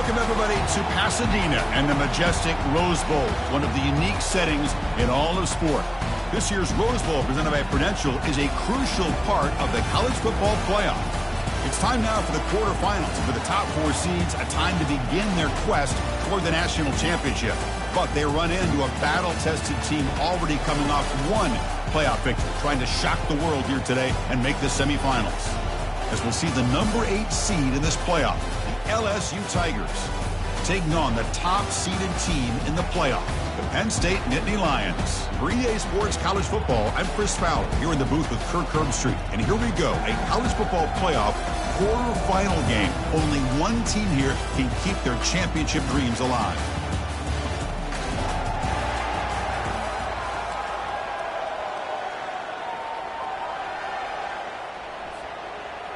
Welcome, everybody, to Pasadena and the majestic Rose Bowl, one of the unique settings in all of sport. This year's Rose Bowl, presented by Prudential, is a crucial part of the college football playoff. It's time now for the quarterfinals, for the top 4 seeds, a time to begin their quest toward the national championship. But they run into a battle-tested team already coming off one playoff victory, trying to shock the world here today and make the semifinals. As we'll see the number 8 seed in this playoff, the LSU Tigers, taking on the top-seeded team in the playoff, the Penn State Nittany Lions. For EA Sports College Football, I'm Chris Fowler, here in the booth with Kirk Herbstreit. And here we go, a college football playoff quarterfinal game. Only one team here can keep their championship dreams alive.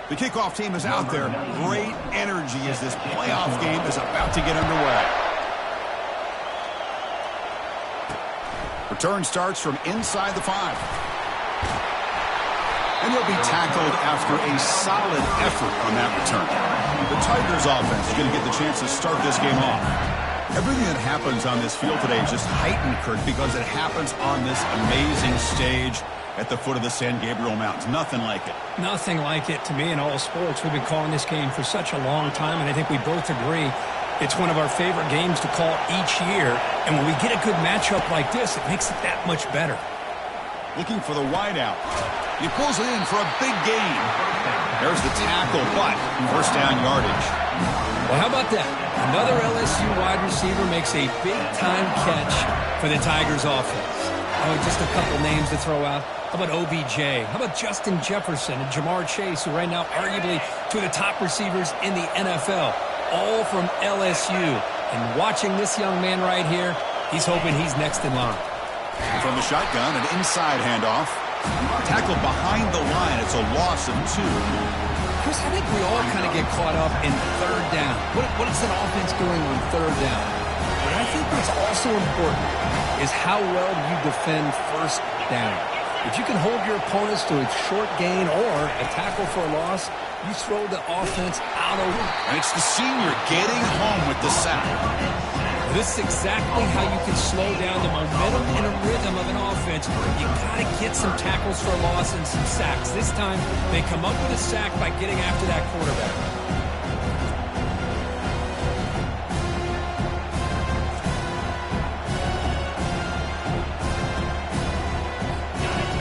The kickoff team is out there. Great energy as this playoff game is about to get underway. Return starts from inside the 5. And he'll be tackled after a solid effort on that return. The Tigers offense is going to get the chance to start this game off. Everything that happens on this field today is just heightened, Kirk, because it happens on this amazing stage at the foot of the San Gabriel Mountains. Nothing like it. Nothing like it to me in all sports. We've been calling this game for such a long time, and I think we both agree it's one of our favorite games to call each year. And when we get a good matchup like this, it makes it that much better. Looking for the wideout. He pulls it in for a big gain. There's the tackle, but first down yardage. Well, how about that? Another LSU wide receiver makes a big-time catch for the Tigers offense. Oh, just a couple names to throw out. How about OBJ? How about Justin Jefferson and Jamar Chase, who right now arguably two of the top receivers in the NFL, all from LSU. And watching this young man right here, he's hoping he's next in line. From the shotgun, an inside handoff. Tackled behind the line. It's a loss of 2. Chris, I think we all kind of get caught up in third down. What is an offense doing on third down? But I think what's also important is how well you defend first down. If you can hold your opponents to a short gain or a tackle for a loss, you throw the offense out over. And it's the senior getting home with the sack. This is exactly how you can slow down the momentum and a rhythm of an offense. You got to get some tackles for a loss and some sacks. This time, they come up with a sack by getting after that quarterback.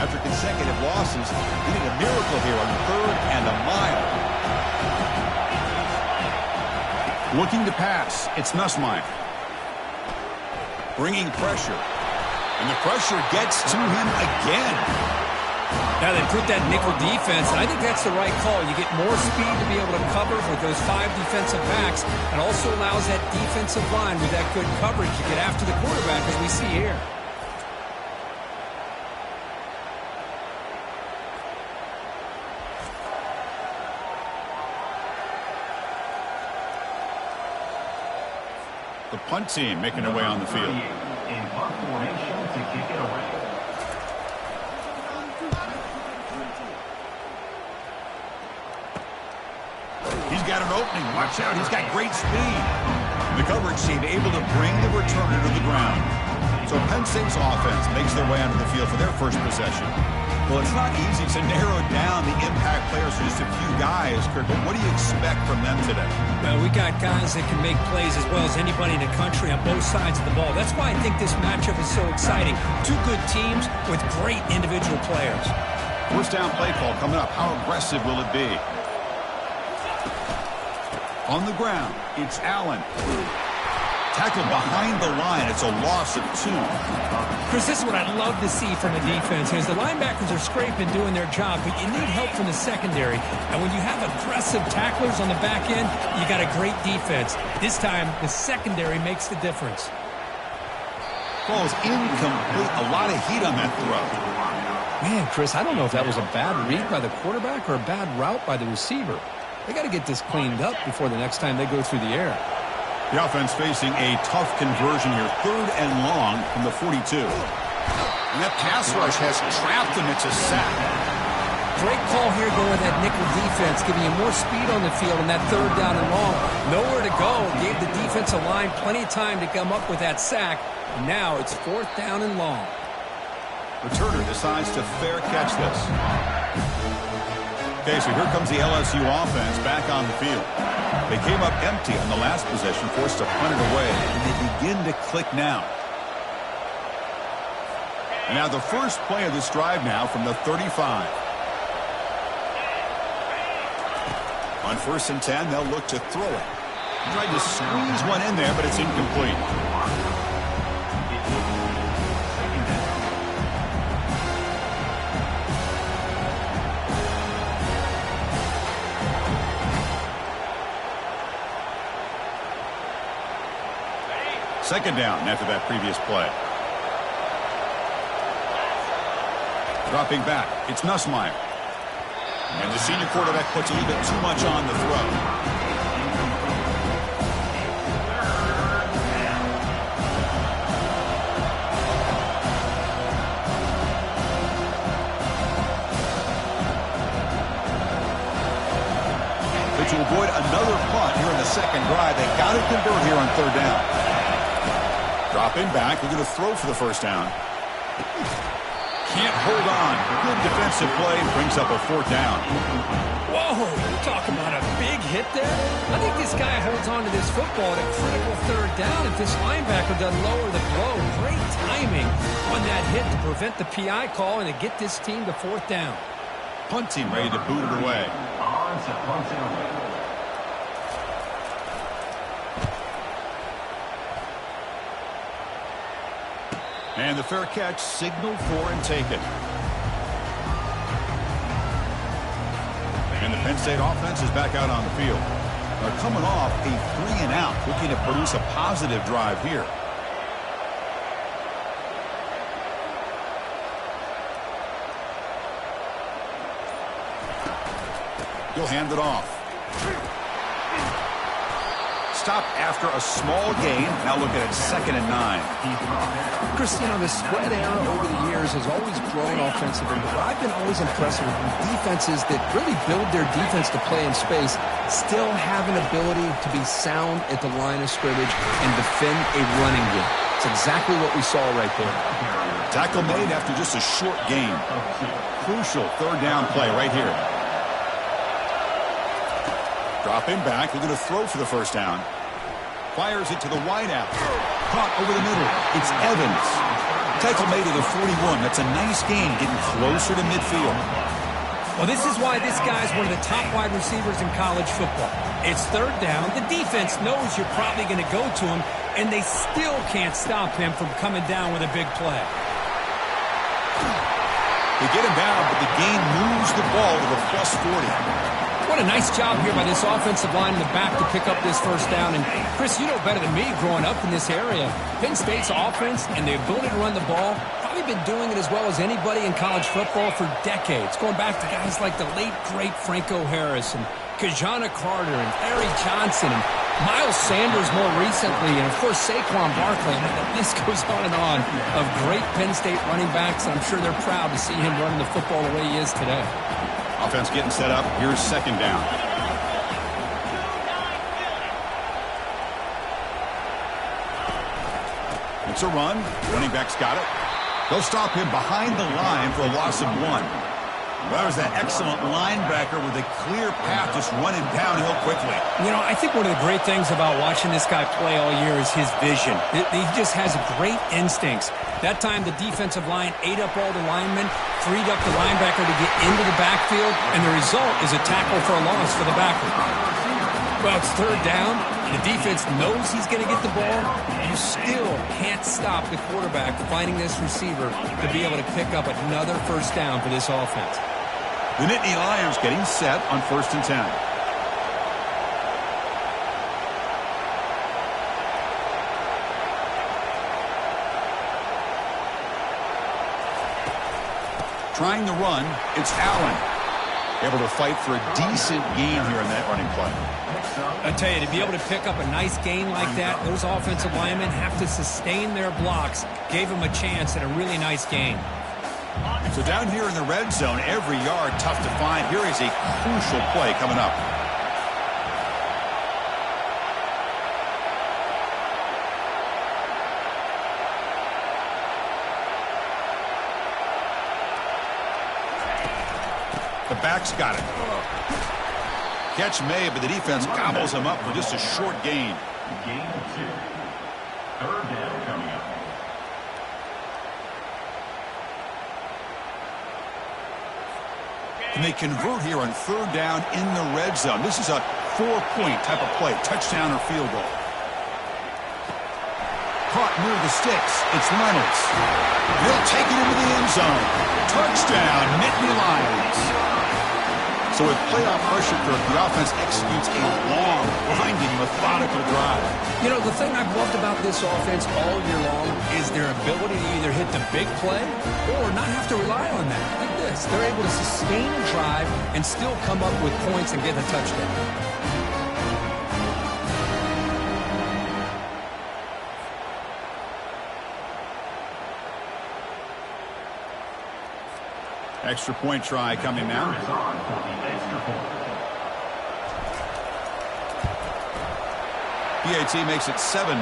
After consecutive losses, he did a miracle here on 3rd and a mile. Looking to pass, it's Nussmeier. Bringing pressure. And the pressure gets to him again. Now they put that nickel defense, and I think that's the right call. You get more speed to be able to cover with those 5 defensive backs, and also allows that defensive line with that good coverage to get after the quarterback, as we see here. The punt team making their way on the field. In punt formation to kick it away. He's got an opening. Watch out. He's got great speed. The coverage team able to bring the returner to the ground. So Penn State's offense makes their way onto the field for their first possession. Well, it's not easy to narrow down the impact players to just a few guys, Kirk, but what do you expect from them today? Well, we got guys that can make plays as well as anybody in the country on both sides of the ball. That's why I think this matchup is so exciting. Two good teams with great individual players. First down play call coming up. How aggressive will it be? On the ground, it's Allen. Tackled behind the line. It's a loss of 2. Chris, this is what I'd love to see from a defense. As the linebackers are scraping, doing their job, but you need help from the secondary. And when you have aggressive tacklers on the back end, you got a great defense. This time, the secondary makes the difference. Ball is incomplete. A lot of heat on that throw. Man, Chris, I don't know if that was a bad read by the quarterback or a bad route by the receiver. They got to get this cleaned up before the next time they go through the air. The offense facing a tough conversion here. 3rd and long from the 42. And that pass rush has trapped him. It's a sack. Great call here going with that nickel defense, giving you more speed on the field on that third down and long. Nowhere to go. Gave the defensive line plenty of time to come up with that sack. And now it's 4th down and long. Returner decides to fair catch this. Okay, so here comes the LSU offense back on the field. They came up empty on the last possession, forced to punt it away, and they begin to click now. And now the first play of this drive now from the 35. On 1st and 10, they'll look to throw it. Tried to squeeze one in there, but it's incomplete. Second down after that previous play. Dropping back, it's Nussmeier. And the senior quarterback puts a little bit too much on the throw. But to avoid another punt here in the second drive, they got to convert here on 3rd down. Dropping back, they're going to throw for the 1st down. Can't hold on. Good defensive play. Brings up a 4th down. Whoa, you talk about a big hit there. I think this guy holds on to this football at a critical 3rd down if this linebacker doesn't lower the blow. Great timing on that hit to prevent the PI call and to get this team to 4th down. Punt team ready to boot it away. On to punt it away. And the fair catch, signaled for and taken. And the Penn State offense is back out on the field. They're coming off a 3-and-out, looking to produce a positive drive here. He'll hand it off. Stop after a small gain. Now look at it, 2nd and 9. Chris, you know, the spread era over the years has always grown offensively, but I've been always impressed with defenses that really build their defense to play in space, still have an ability to be sound at the line of scrimmage and defend a running game. It's exactly what we saw right there. Tackle made after just a short gain. Crucial 3rd down play right here. Dropping back, they're going to throw for the 1st down. Fires it to the wideout. Caught over the middle. It's Evans. Tackle made to the 41. That's a nice gain, getting closer to midfield. Well, this is why this guy's one of the top wide receivers in college football. It's 3rd down. The defense knows you're probably going to go to him, and they still can't stop him from coming down with a big play. They get him down, but the gain moves the ball to the +40. What a nice job here by this offensive line in the back to pick up this 1st down. And, Chris, you know better than me growing up in this area. Penn State's offense and the ability to run the ball, probably been doing it as well as anybody in college football for decades, going back to guys like the late, great Franco Harris and Kajana Carter and Larry Johnson and Miles Sanders more recently, and, of course, Saquon Barkley. I mean, the list goes on and on of great Penn State running backs, and I'm sure they're proud to see him running the football the way he is today. Offense getting set up. Here's 2nd down. It's a run. Running back's got it. They'll stop him behind the line for a loss of 1. That was that excellent linebacker with a clear path just running downhill quickly. You know, I think one of the great things about watching this guy play all year is his vision. He just has great instincts. That time, the defensive line ate up all the linemen, freed up the linebacker to get into the backfield, and the result is a tackle for a loss for the backer. Well, it's 3rd down. The defense knows he's going to get the ball. You still can't stop the quarterback finding this receiver to be able to pick up another 1st down for this offense. The Nittany Lions getting set on 1st and 10. Trying the run, it's Allen. Able to fight for a decent gain here in that running play. I tell you, to be able to pick up a nice gain like that, those offensive linemen have to sustain their blocks. Gave him a chance at a really nice gain. So down here in the red zone, every yard tough to find. Here is a crucial play coming up. The back's got it. Catch made, but the defense gobbles him up for just a short gain. Gain of 2. Third down coming up. And they convert here on third down in the red zone. This is a 4-point type of play, touchdown or field goal. Caught near the sticks. It's Reynolds. He'll take it into the end zone. Touchdown, Nittany Lions. So with playoff pressure, the offense executes a long, winding, methodical drive. You know, the thing I've loved about this offense all year long is their ability to either hit the big play or not have to rely on that. Like this. They're able to sustain a drive and still come up with points and get a touchdown. Extra point try coming now. PAT makes it 7-0.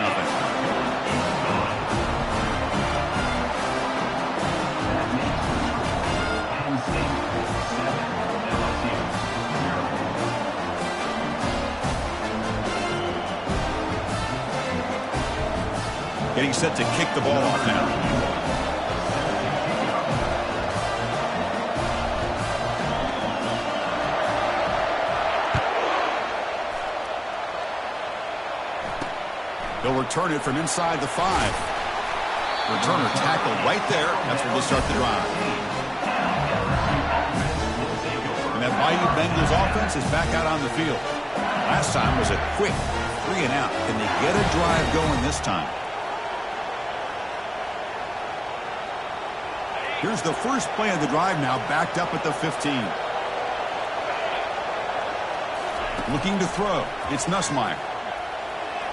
Getting set to kick the ball off now. They'll return it from inside the 5. Returner tackled right there. That's where they'll start the drive. And that Bayou Bengals offense is back out on the field. Last time was a quick 3 and out. Can they get a drive going this time? Here's the first play of the drive now, backed up at the 15. Looking to throw. It's Nussmeier.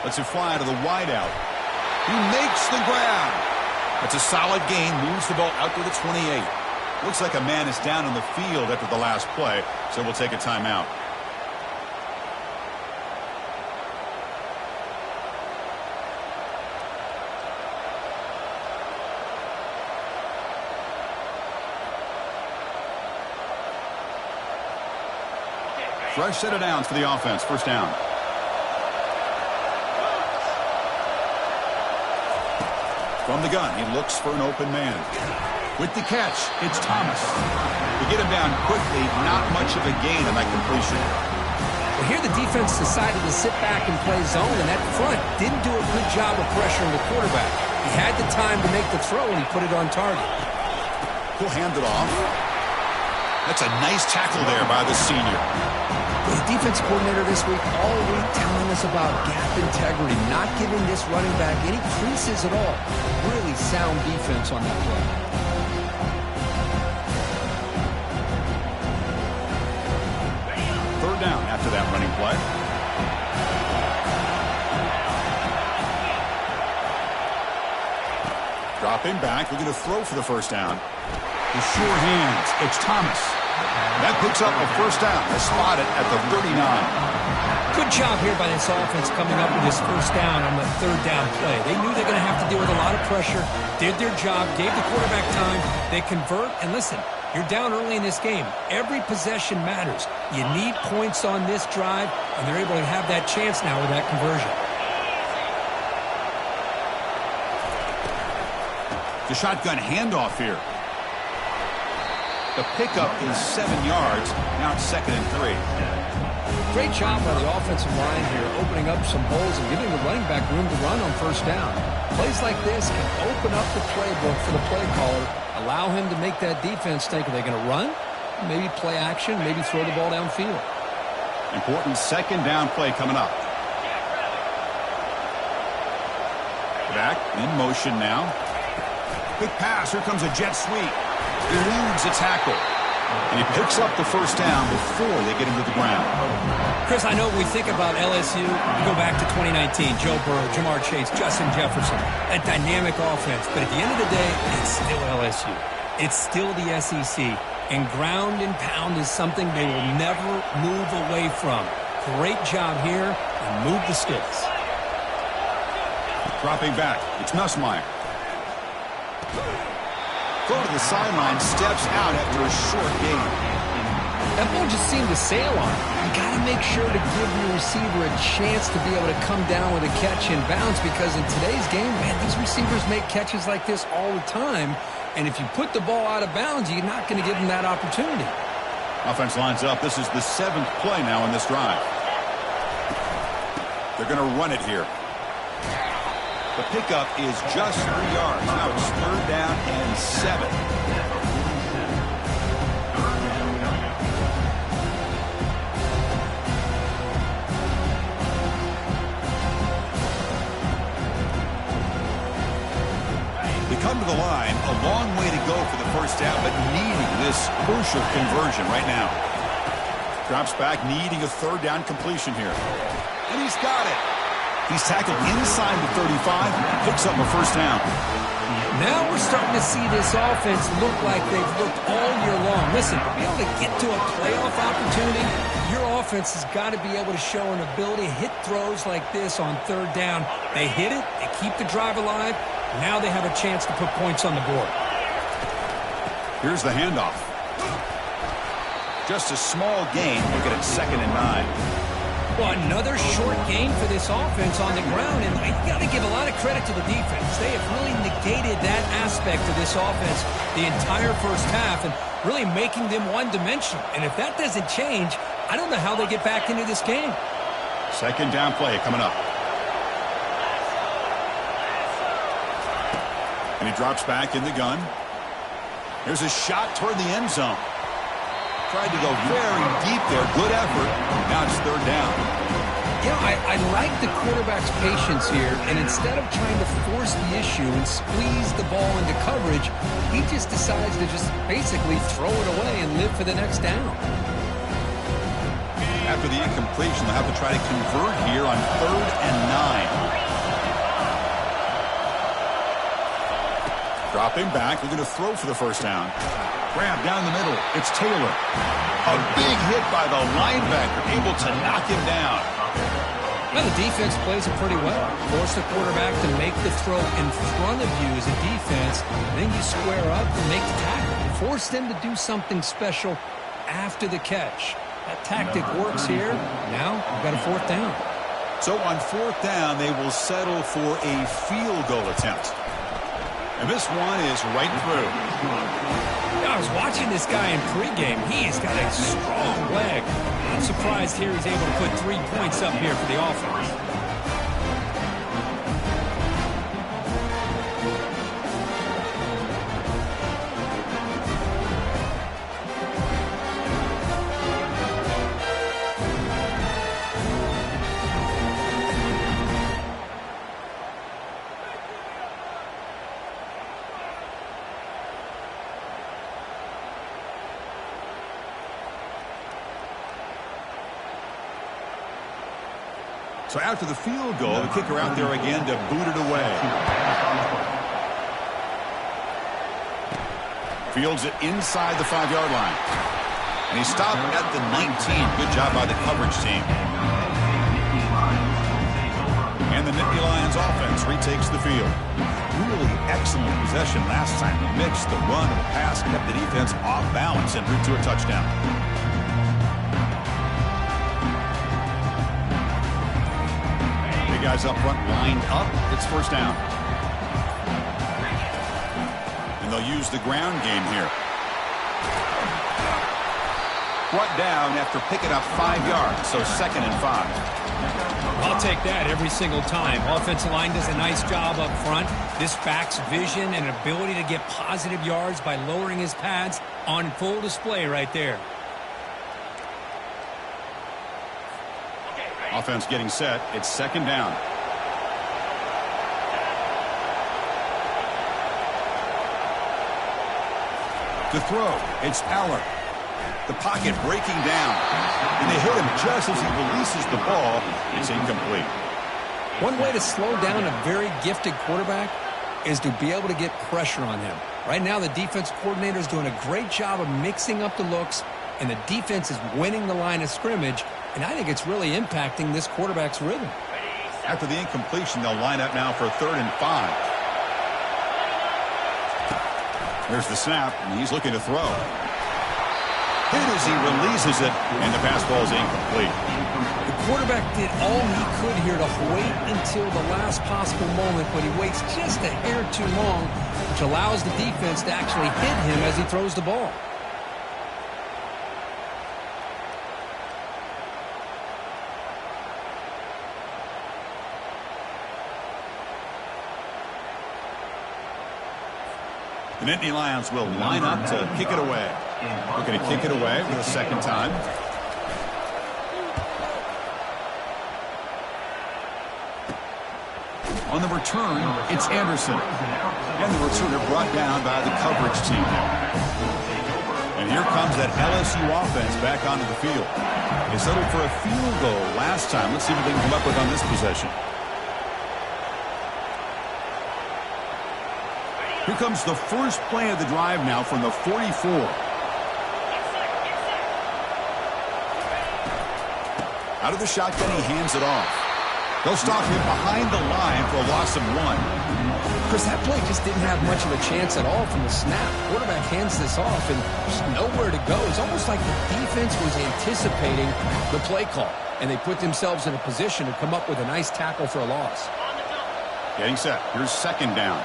Lets it fly to the wideout. He makes the grab. That's a solid gain. Moves the ball out to the 28. Looks like a man is down in the field after the last play, so we'll take a timeout. Fresh set of downs for the offense. First down. From the gun, he looks for an open man. With the catch, it's Thomas. We get him down quickly, not much of a gain on that completion. Well, here the defense decided to sit back and play zone, and that front didn't do a good job of pressuring the quarterback. He had the time to make the throw, and he put it on target. He'll hand it off. That's a nice tackle there by the senior. The defense coordinator this week all week telling us about gap integrity, not giving this running back any creases at all. Really sound defense on that play. Third down after that running play. Dropping back, looking to throw for the first down. The sure hands, it's Thomas. That picks up a first down. They spot it at the 39. Good job here by this offense coming up with this first down on the third down play. They knew they're going to have to deal with a lot of pressure, did their job, gave the quarterback time. They convert, and listen, you're down early in this game. Every possession matters. You need points on this drive, and they're able to have that chance now with that conversion. The shotgun handoff here. The pickup is 7 yards. Now it's 2nd and 3. Great job by the offensive line here, opening up some holes and giving the running back room to run on first down. Plays like this can open up the playbook for the play caller, allow him to make that defense think, are they going to run? Maybe play action, maybe throw the ball downfield. Important second down play coming up. Back in motion now. Quick pass. Here comes a jet sweep. Eludes a tackle. And he picks up the first down before they get him to the ground. Chris, I know we think about LSU, you go back to 2019, Joe Burrow, Jamar Chase, Justin Jefferson, a dynamic offense. But at the end of the day, it's still LSU. It's still the SEC, and ground and pound is something they will never move away from. Great job here, and move the sticks. Dropping back, it's Nussmeier. Throw to the sideline, steps out after a short gain. That ball just seemed to sail on him. You got to make sure to give your receiver a chance to be able to come down with a catch and bounce, because in today's game, man, these receivers make catches like this all the time. And if you put the ball out of bounds, you're not going to give them that opportunity. Offense lines up. This is the 7th play now in this drive. They're going to run it here. The pickup is just 3 yards. Now it's 3rd down and 7. Come to the line, a long way to go for the first down, but needing this crucial conversion right now. Drops back, needing a 3rd down completion here. And he's got it. He's tackled inside the 35, picks up a first down. Now we're starting to see this offense look like they've looked all year long. Listen, to be able to get to a playoff opportunity, your offense has got to be able to show an ability to hit throws like this on 3rd down. They hit it, they keep the drive alive. Now they have a chance to put points on the board. Here's the handoff. Just a small gain. Look at it, 2nd and 9. Well, another short gain for this offense on the ground, and you got to give a lot of credit to the defense. They have really negated that aspect of this offense the entire first half and really making them one-dimensional. And if that doesn't change, I don't know how they get back into this game. 2nd down play coming up. And he drops back in the gun. There's a shot toward the end zone. Tried to go very deep there. Good effort. Now it's 3rd down. Yeah, I like the quarterback's patience here. And instead of trying to force the issue and squeeze the ball into coverage, he just decides to just basically throw it away and live for the next down. After the incompletion, they'll have to try to convert here on 3rd and 9. Dropping back, they're going to throw for the first down. Grab down the middle, it's Taylor. A big hit by the linebacker, able to knock him down. Well, the defense plays it pretty well. Force the quarterback to make the throw in front of you as a defense, then you square up and make the tackle. Force them to do something special after the catch. That tactic works here. Now, we've got a 4th down. So on 4th down, they will settle for a field goal attempt. And this one is right through. I was watching this guy in pregame. He has got a strong leg. I'm surprised here he's able to put 3 points up here for the offense. So after the field goal, the kicker out there again to boot it away. Fields it inside the 5-yard line. And he stopped at the 19. Good job by the coverage team. And the Nittany Lions offense retakes the field. Really excellent possession last time. The mix, the run, and the pass kept the defense off balance en route to a touchdown. Guys up front lined up. It's first down. And they'll use the ground game here. Brought down after picking up 5 yards, so 2nd and 5. I'll take that every single time. Offensive line does a nice job up front. This back's vision and ability to get positive yards by lowering his pads on full display right there. Offense getting set. It's 2nd down. To throw, it's Aller. The pocket breaking down. And they hit him just as he releases the ball. It's incomplete. One way to slow down a very gifted quarterback is to be able to get pressure on him. Right now, the defense coordinator is doing a great job of mixing up the looks, and the defense is winning the line of scrimmage, and I think it's really impacting this quarterback's rhythm. After the incompletion, they'll line up now for 3rd and 5. There's the snap, and he's looking to throw. Hit as he releases it, and the pass ball is incomplete. The quarterback did all he could here to wait until the last possible moment, but he waits just a hair too long, which allows the defense to actually hit him as he throws the ball. The Nittany Lions will line up to kick it away. Looking to kick it away for the second time. On the return, it's Anderson. And the returner brought down by the coverage team. And here comes that LSU offense back onto the field. They settled for a field goal last time. Let's see what they can come up with on this possession. Here comes the first play of the drive now from the 44. Out of the shotgun, he hands it off. They'll stop him behind the line for a loss of 1. Chris, that play just didn't have much of a chance at all from the snap. Quarterback hands this off and there's nowhere to go. It's almost like the defense was anticipating the play call, and they put themselves in a position to come up with a nice tackle for a loss. Getting set. Here's 2nd down.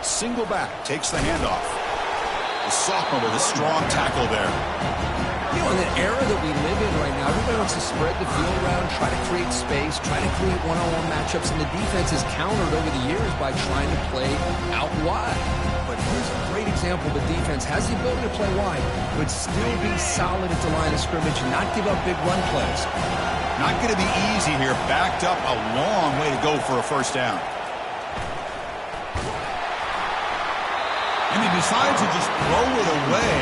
Single back, takes the handoff. The sophomore with a strong tackle there. You know, in the era that we live in right now, everybody wants to spread the field around, try to create space, try to create one-on-one matchups, and the defense has countered over the years by trying to play out wide. But here's a great example. The defense has the ability to play wide, but still be solid at the line of scrimmage and not give up big run plays. Not going to be easy here. Backed up a long way to go for a first down. And he decides to just throw it away.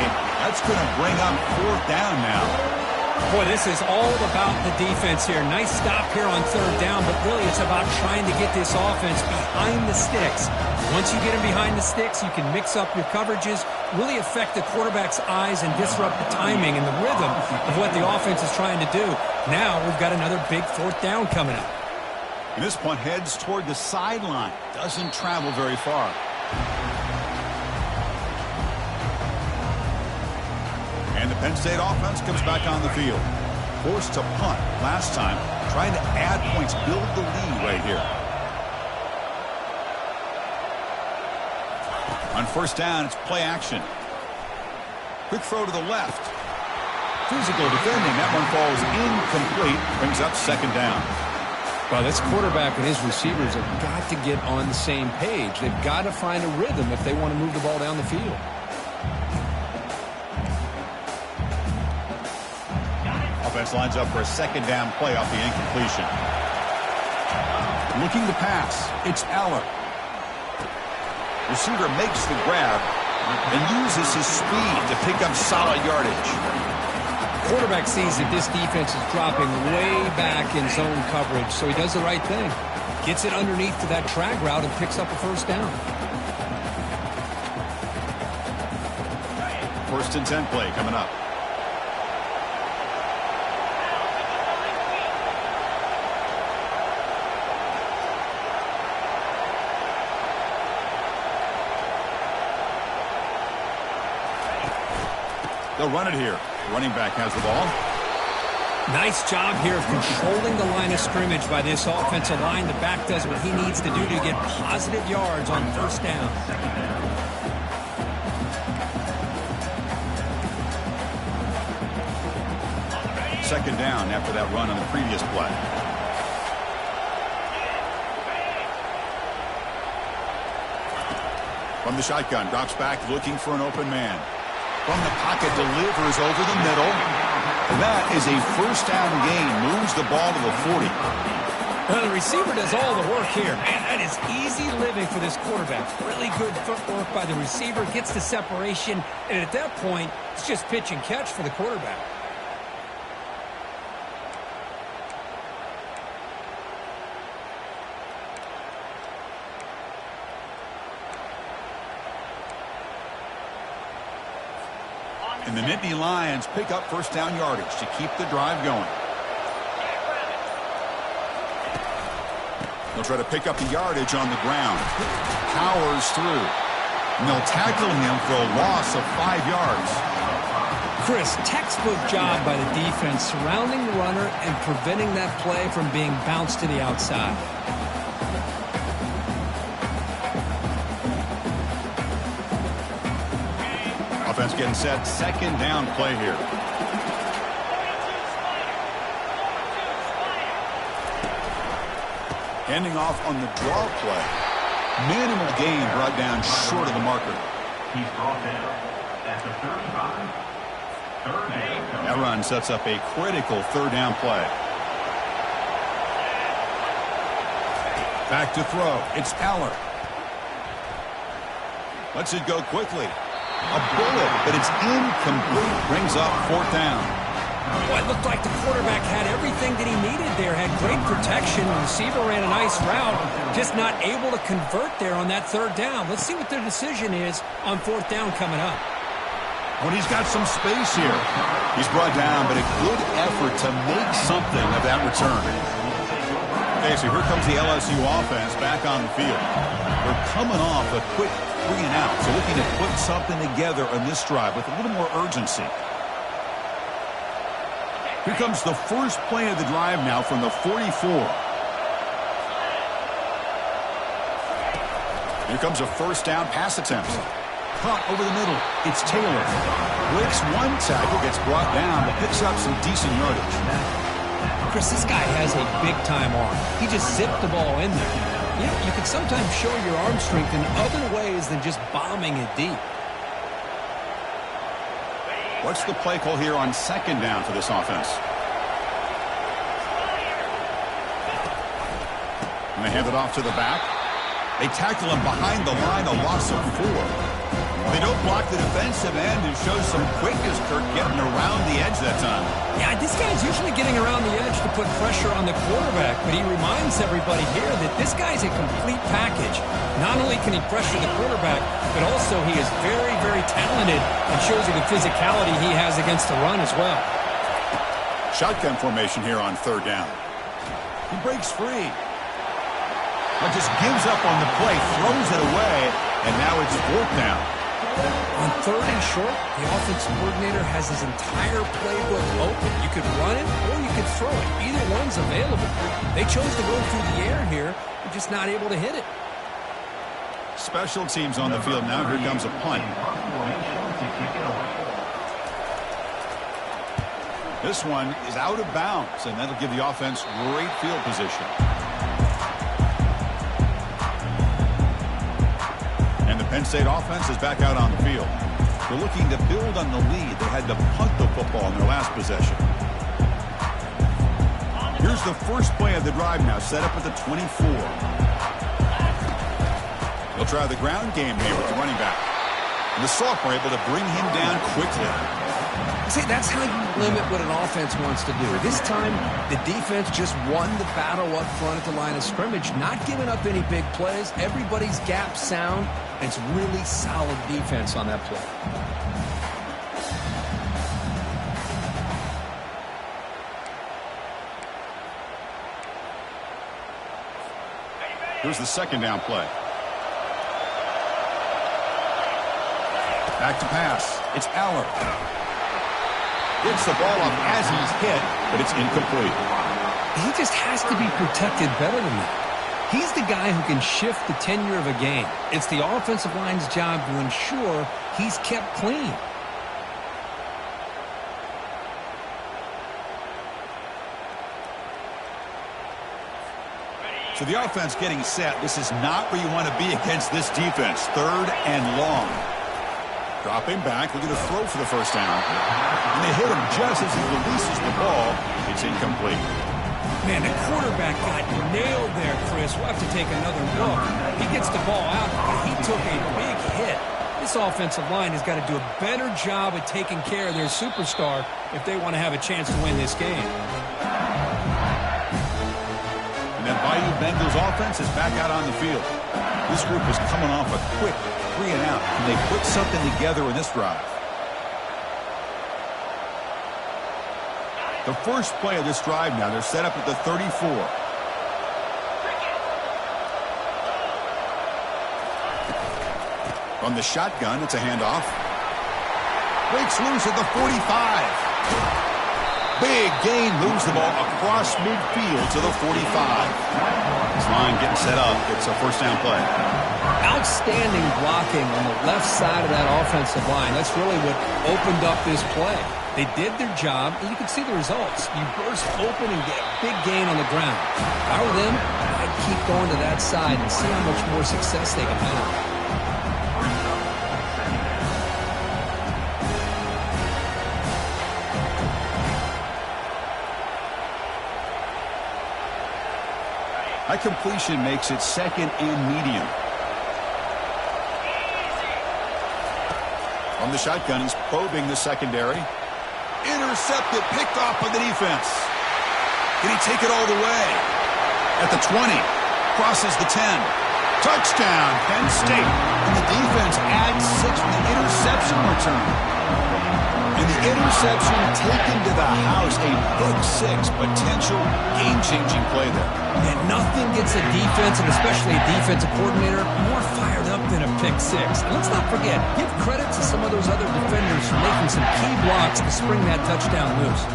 That's going to bring up 4th down now. Boy, this is all about the defense here. Nice stop here on 3rd down, but really it's about trying to get this offense behind the sticks. Once you get them behind the sticks, you can mix up your coverages, really affect the quarterback's eyes and disrupt the timing and the rhythm of what the offense is trying to do. Now we've got another big 4th down coming up. And this punt heads toward the sideline. Doesn't travel very far. And the Penn State offense comes back on the field. Forced to punt last time. Trying to add points, build the lead right here. On 1st down, it's play action. Quick throw to the left. Physical defending. That one falls incomplete. Brings up 2nd down. Well, this quarterback and his receivers have got to get on the same page. They've got to find a rhythm if they want to move the ball down the field. Offense lines up for a 2nd down play off the incompletion. Looking to pass. It's Aller. Receiver makes the grab and uses his speed to pick up solid yardage. Quarterback sees that this defense is dropping way back in zone coverage, so he does the right thing. Gets it underneath to that drag route and picks up a 1st down. 1st and 10 play coming up. They'll run it here. Running back has the ball. Nice job here of controlling the line of scrimmage by this offensive line. The back does what he needs to do to get positive yards on 1st down. Second down after that run on the previous play. From the shotgun, drops back looking for an open man. From the pocket, delivers over the middle. That is a 1st down gain. Moves the ball to the 40. Well, the receiver does all the work here. Man, that is easy living for this quarterback. Really good footwork by the receiver. Gets the separation. And at that point, it's just pitch and catch for the quarterback. And the Nittany Lions pick up first down yardage to keep the drive going. They'll try to pick up the yardage on the ground. Powers through. And they'll tackle him for a loss of 5 yards. Chris, textbook job by the defense surrounding the runner and preventing that play from being bounced to the outside. Offense getting set. Second down play here. Handing off on the draw play. Minimal gain brought down short of the marker. He's brought down at the 35. Third down. That run sets up a critical third down play. Back to throw. It's Aller. Lets it go quickly. A bullet, but it's incomplete. Brings up fourth down. Well, it looked like the quarterback had everything that he needed there. Had great protection. The receiver ran a nice route. Just not able to convert there on that third down. Let's see what their decision is on fourth down coming up. When he's got some space here. He's brought down, but a good effort to make something of that return. Okay, so here comes the LSU offense back on the field. They're coming off a quick 3 and out, so looking to put something together on this drive with a little more urgency. Here comes the first play of the drive now from the 44. Here comes a first down pass attempt. Caught over the middle. It's Taylor. Breaks one tackle, gets brought down, but picks up some decent yardage. Chris, this guy has a big-time arm. He just zipped the ball in there. You can sometimes show your arm strength in other ways than just bombing it deep. What's the play call here on second down for this offense? And they hand it off to the back. They tackle him behind the line, a loss of 4. They don't block the defensive end and show some quickness, Kirk, getting around the edge that time. Yeah, this guy's usually getting around the edge to put pressure on the quarterback, but he reminds everybody here that this guy's a complete package. Not only can he pressure the quarterback, but also he is very, very talented and shows you the physicality he has against the run as well. Shotgun formation here on third down. He breaks free. But just gives up on the play, throws it away, and now it's fourth down. On third and short, the offensive coordinator has his entire playbook open. You could run it or you could throw it. Either one's available. They chose to go through the air here. They're just not able to hit it. Special teams on the field now. Here comes a punt. This one is out of bounds, and that'll give the offense great field position. And the Penn State offense is back out on the field. They're looking to build on the lead. They had to punt the football in their last possession. Here's the first play of the drive now, set up at the 24. They'll try the ground game here with the running back. And the sophomore able to bring him down quickly. See, that's how you limit what an offense wants to do. This time, the defense just won the battle up front at the line of scrimmage, not giving up any big plays. Everybody's gap sound, and it's really solid defense on that play. Here's the second down play. Back to pass. It's Aller. Gets the ball up as he's hit, but it's incomplete. He just has to be protected better than that. He's the guy who can shift the tenure of a game. It's the offensive line's job to ensure he's kept clean. So the offense getting set. This is not where you want to be against this defense. Third and long. Dropping back, looking to throw for the first down. And they hit him just as he releases the ball. It's incomplete. Man, the quarterback got nailed there, Chris. We'll have to take another look. He gets the ball out, but he took a big hit. This offensive line has got to do a better job at taking care of their superstar if they want to have a chance to win this game. And that Bayou Bengals offense is back out on the field. This group is coming off a quick 3 and out, and they put something together in this drive. The first play of this drive now, they're set up at the 34. From the shotgun, it's a handoff. Breaks loose at the 45. Big gain, moves the ball across midfield to the 45. This line getting set up. It's a first down play. Outstanding blocking on the left side of that offensive line. That's really what opened up this play. They did their job, and you can see the results. You burst open and get a big gain on the ground. If I were them, I'd keep going to that side and see how much more success they can have. That completion makes it second and medium. On the shotgun, he's probing the secondary. Intercepted, picked off by the defense. Can he take it all the way? At the 20, crosses the 10. Touchdown, Penn State. And the defense adds 6 with the interception return. And the interception taken to the house, a pick 6, potential game-changing play there. And nothing gets a defense, and especially a defensive coordinator, more fired up than a pick 6. And let's not forget, give credit to some of those other defenders for making some key blocks to spring that touchdown loose.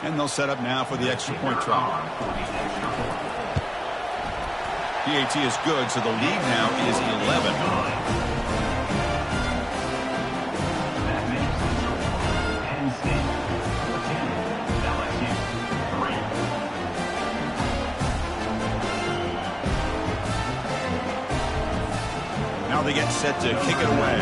And they'll set up now for the extra point try. PAT is good, so the lead now is 11. That makes the total Penn State 14, LSU 3. Now they get set to kick it away.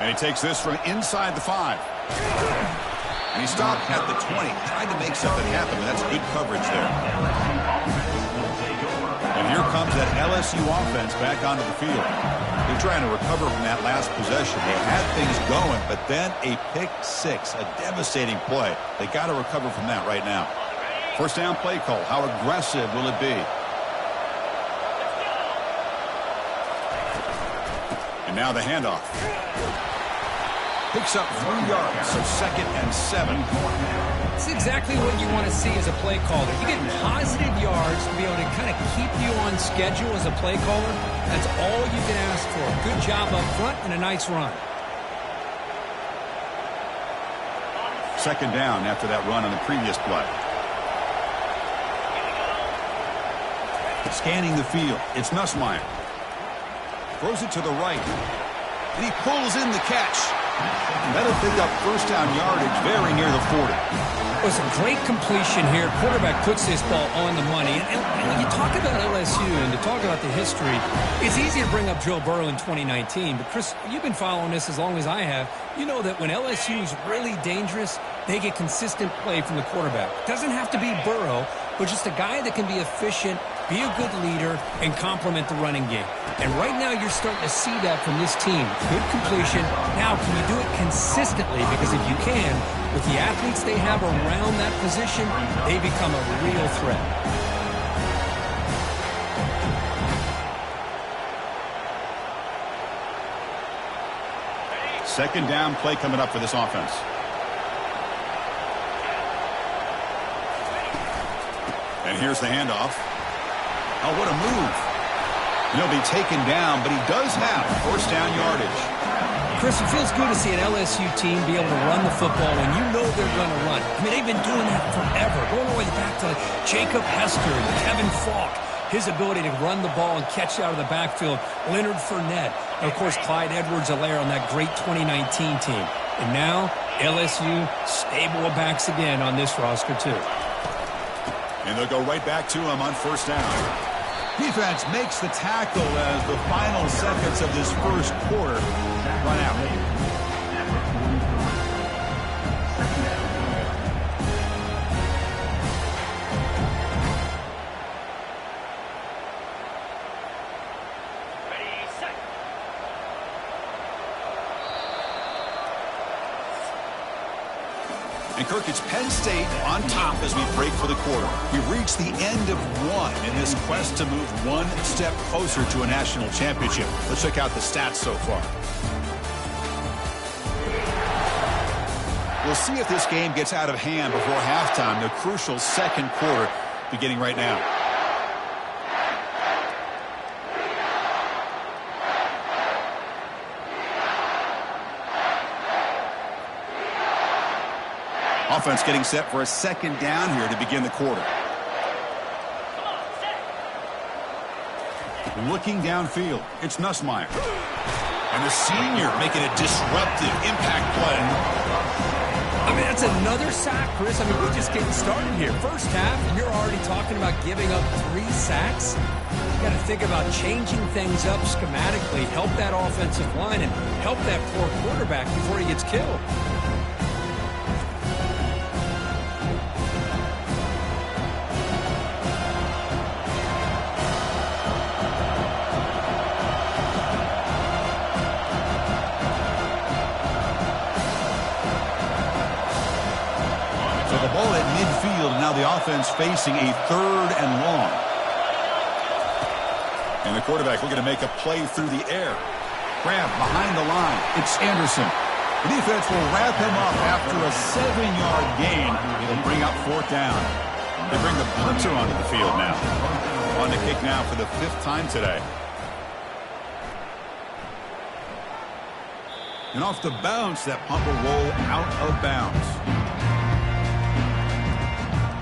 And he takes this from inside the 5. And he stopped at the 20. Tried to make something happen, but that's good coverage there. And here comes that LSU offense back onto the field. They're trying to recover from that last possession. They had things going, but then a pick 6, a devastating play. They got to recover from that right now. First down play call. How aggressive will it be? And now the handoff. Picks up 3 yards, so 2nd and 7. It's exactly what you want to see as a play caller. You get positive yards to be able to kind of keep you on schedule as a play caller. That's all you can ask for. Good job up front and a nice run. 2nd down after that run on the previous play. Scanning the field, it's Nussmeier. Throws it to the right. And he pulls in the catch. That'll pick up first down yardage very near the 40. It was a great completion here. Quarterback puts this ball on the money. And when you talk about LSU and to talk about the history, it's easy to bring up Joe Burrow in 2019. But, Chris, you've been following this as long as I have. You know that when LSU is really dangerous, they get consistent play from the quarterback. It doesn't have to be Burrow, but just a guy that can be efficient, be a good leader, and complement the running game. And right now you're starting to see that from this team. Good completion. Now, can you do it consistently? Because if you can, with the athletes they have around that position, they become a real threat. Second down play coming up for this offense. And here's the handoff. Oh, what a move. He'll be taken down, but he does have first down yardage. Chris, it feels good to see an LSU team be able to run the football when you know they're going to run. I mean, they've been doing that forever. Going all the way back to Jacob Hester and Kevin Falk. His ability to run the ball and catch out of the backfield. Leonard Fournette. And, of course, Clyde Edwards-Helaire on that great 2019 team. And now, LSU stable of backs again on this roster, too. And they'll go right back to him on first down. Defense makes the tackle as the final seconds of this first quarter run out. And, Kirk, it's Penn State on top as we break for the quarter. We've reached the end of one in this quest to move one step closer to a national championship. Let's check out the stats so far. We'll see if this game gets out of hand before halftime, the crucial second quarter beginning right now. Offense getting set for a second down here to begin the quarter. Looking downfield, it's Nussmeier. And the senior making a disruptive impact play. I mean, that's another sack, Chris. I mean, we're just getting started here. First half, and you're already talking about giving up 3 sacks. You got to think about changing things up schematically, help that offensive line, and help that poor quarterback before he gets killed. The offense facing a 3rd and long. And the quarterback looking to make a play through the air. Grab behind the line. It's Anderson. The defense will wrap him up after a 7-yard gain. It'll bring up 4th down. They bring the punter onto the field now. On the kick now for the 5th time today. And off the bounce, that punt will roll out of bounds.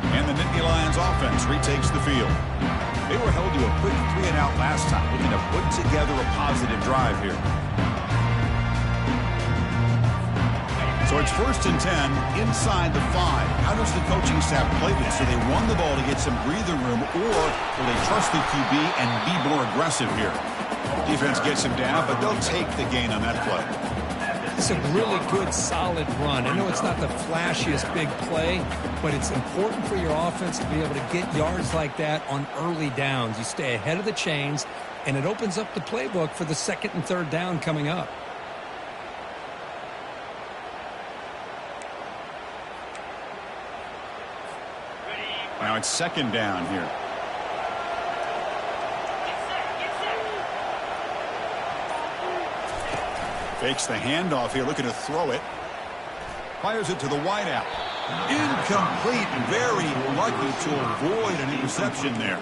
And the Nittany Lions offense retakes the field. They were held to a quick 3-and-out last time, looking to put together a positive drive here. So it's 1st and 10 inside the 5. How does the coaching staff play this? Do they run the ball to get some breathing room, or will they trust the QB and be more aggressive here? Defense gets him down, but they'll take the gain on that play. It's a really good, solid run. I know it's not the flashiest big play, but it's important for your offense to be able to get yards like that on early downs. You stay ahead of the chains, and it opens up the playbook for the 2nd and 3rd down coming up. Now it's 2nd down here. Fakes the handoff here, looking to throw it. Fires it to the wideout. Incomplete. Very lucky to avoid an interception there.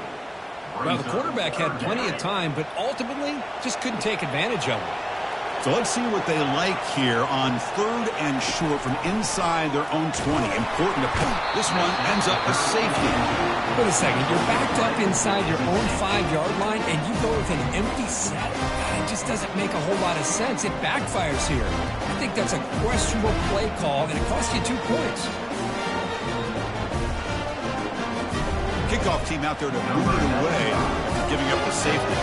Well, the quarterback had plenty of time, but ultimately just couldn't take advantage of it. So let's see what they like here on 3rd and short from inside their own 20. Important to pick. This one ends up a safety. Wait a second. You're backed up inside your own 5-yard line, and you go with an empty set? It just doesn't make a whole lot of sense. It backfires here. I think that's a questionable play call, and it costs you 2 points. Kickoff team out there to move it away, giving up the safety.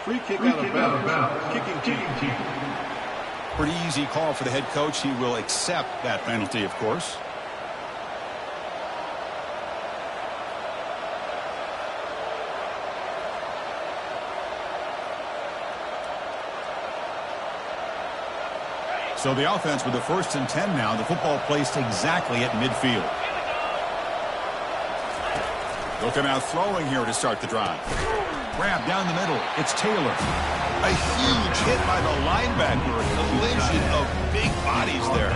Free kick out of bounds. Kicking team. Pretty easy call for the head coach. He will accept that penalty, of course. So the offense with the 1st and 10 now. The football placed exactly at midfield. They'll come out throwing here to start the drive. Grab down the middle. It's Taylor. A huge hit by the linebacker. A collision of big bodies there.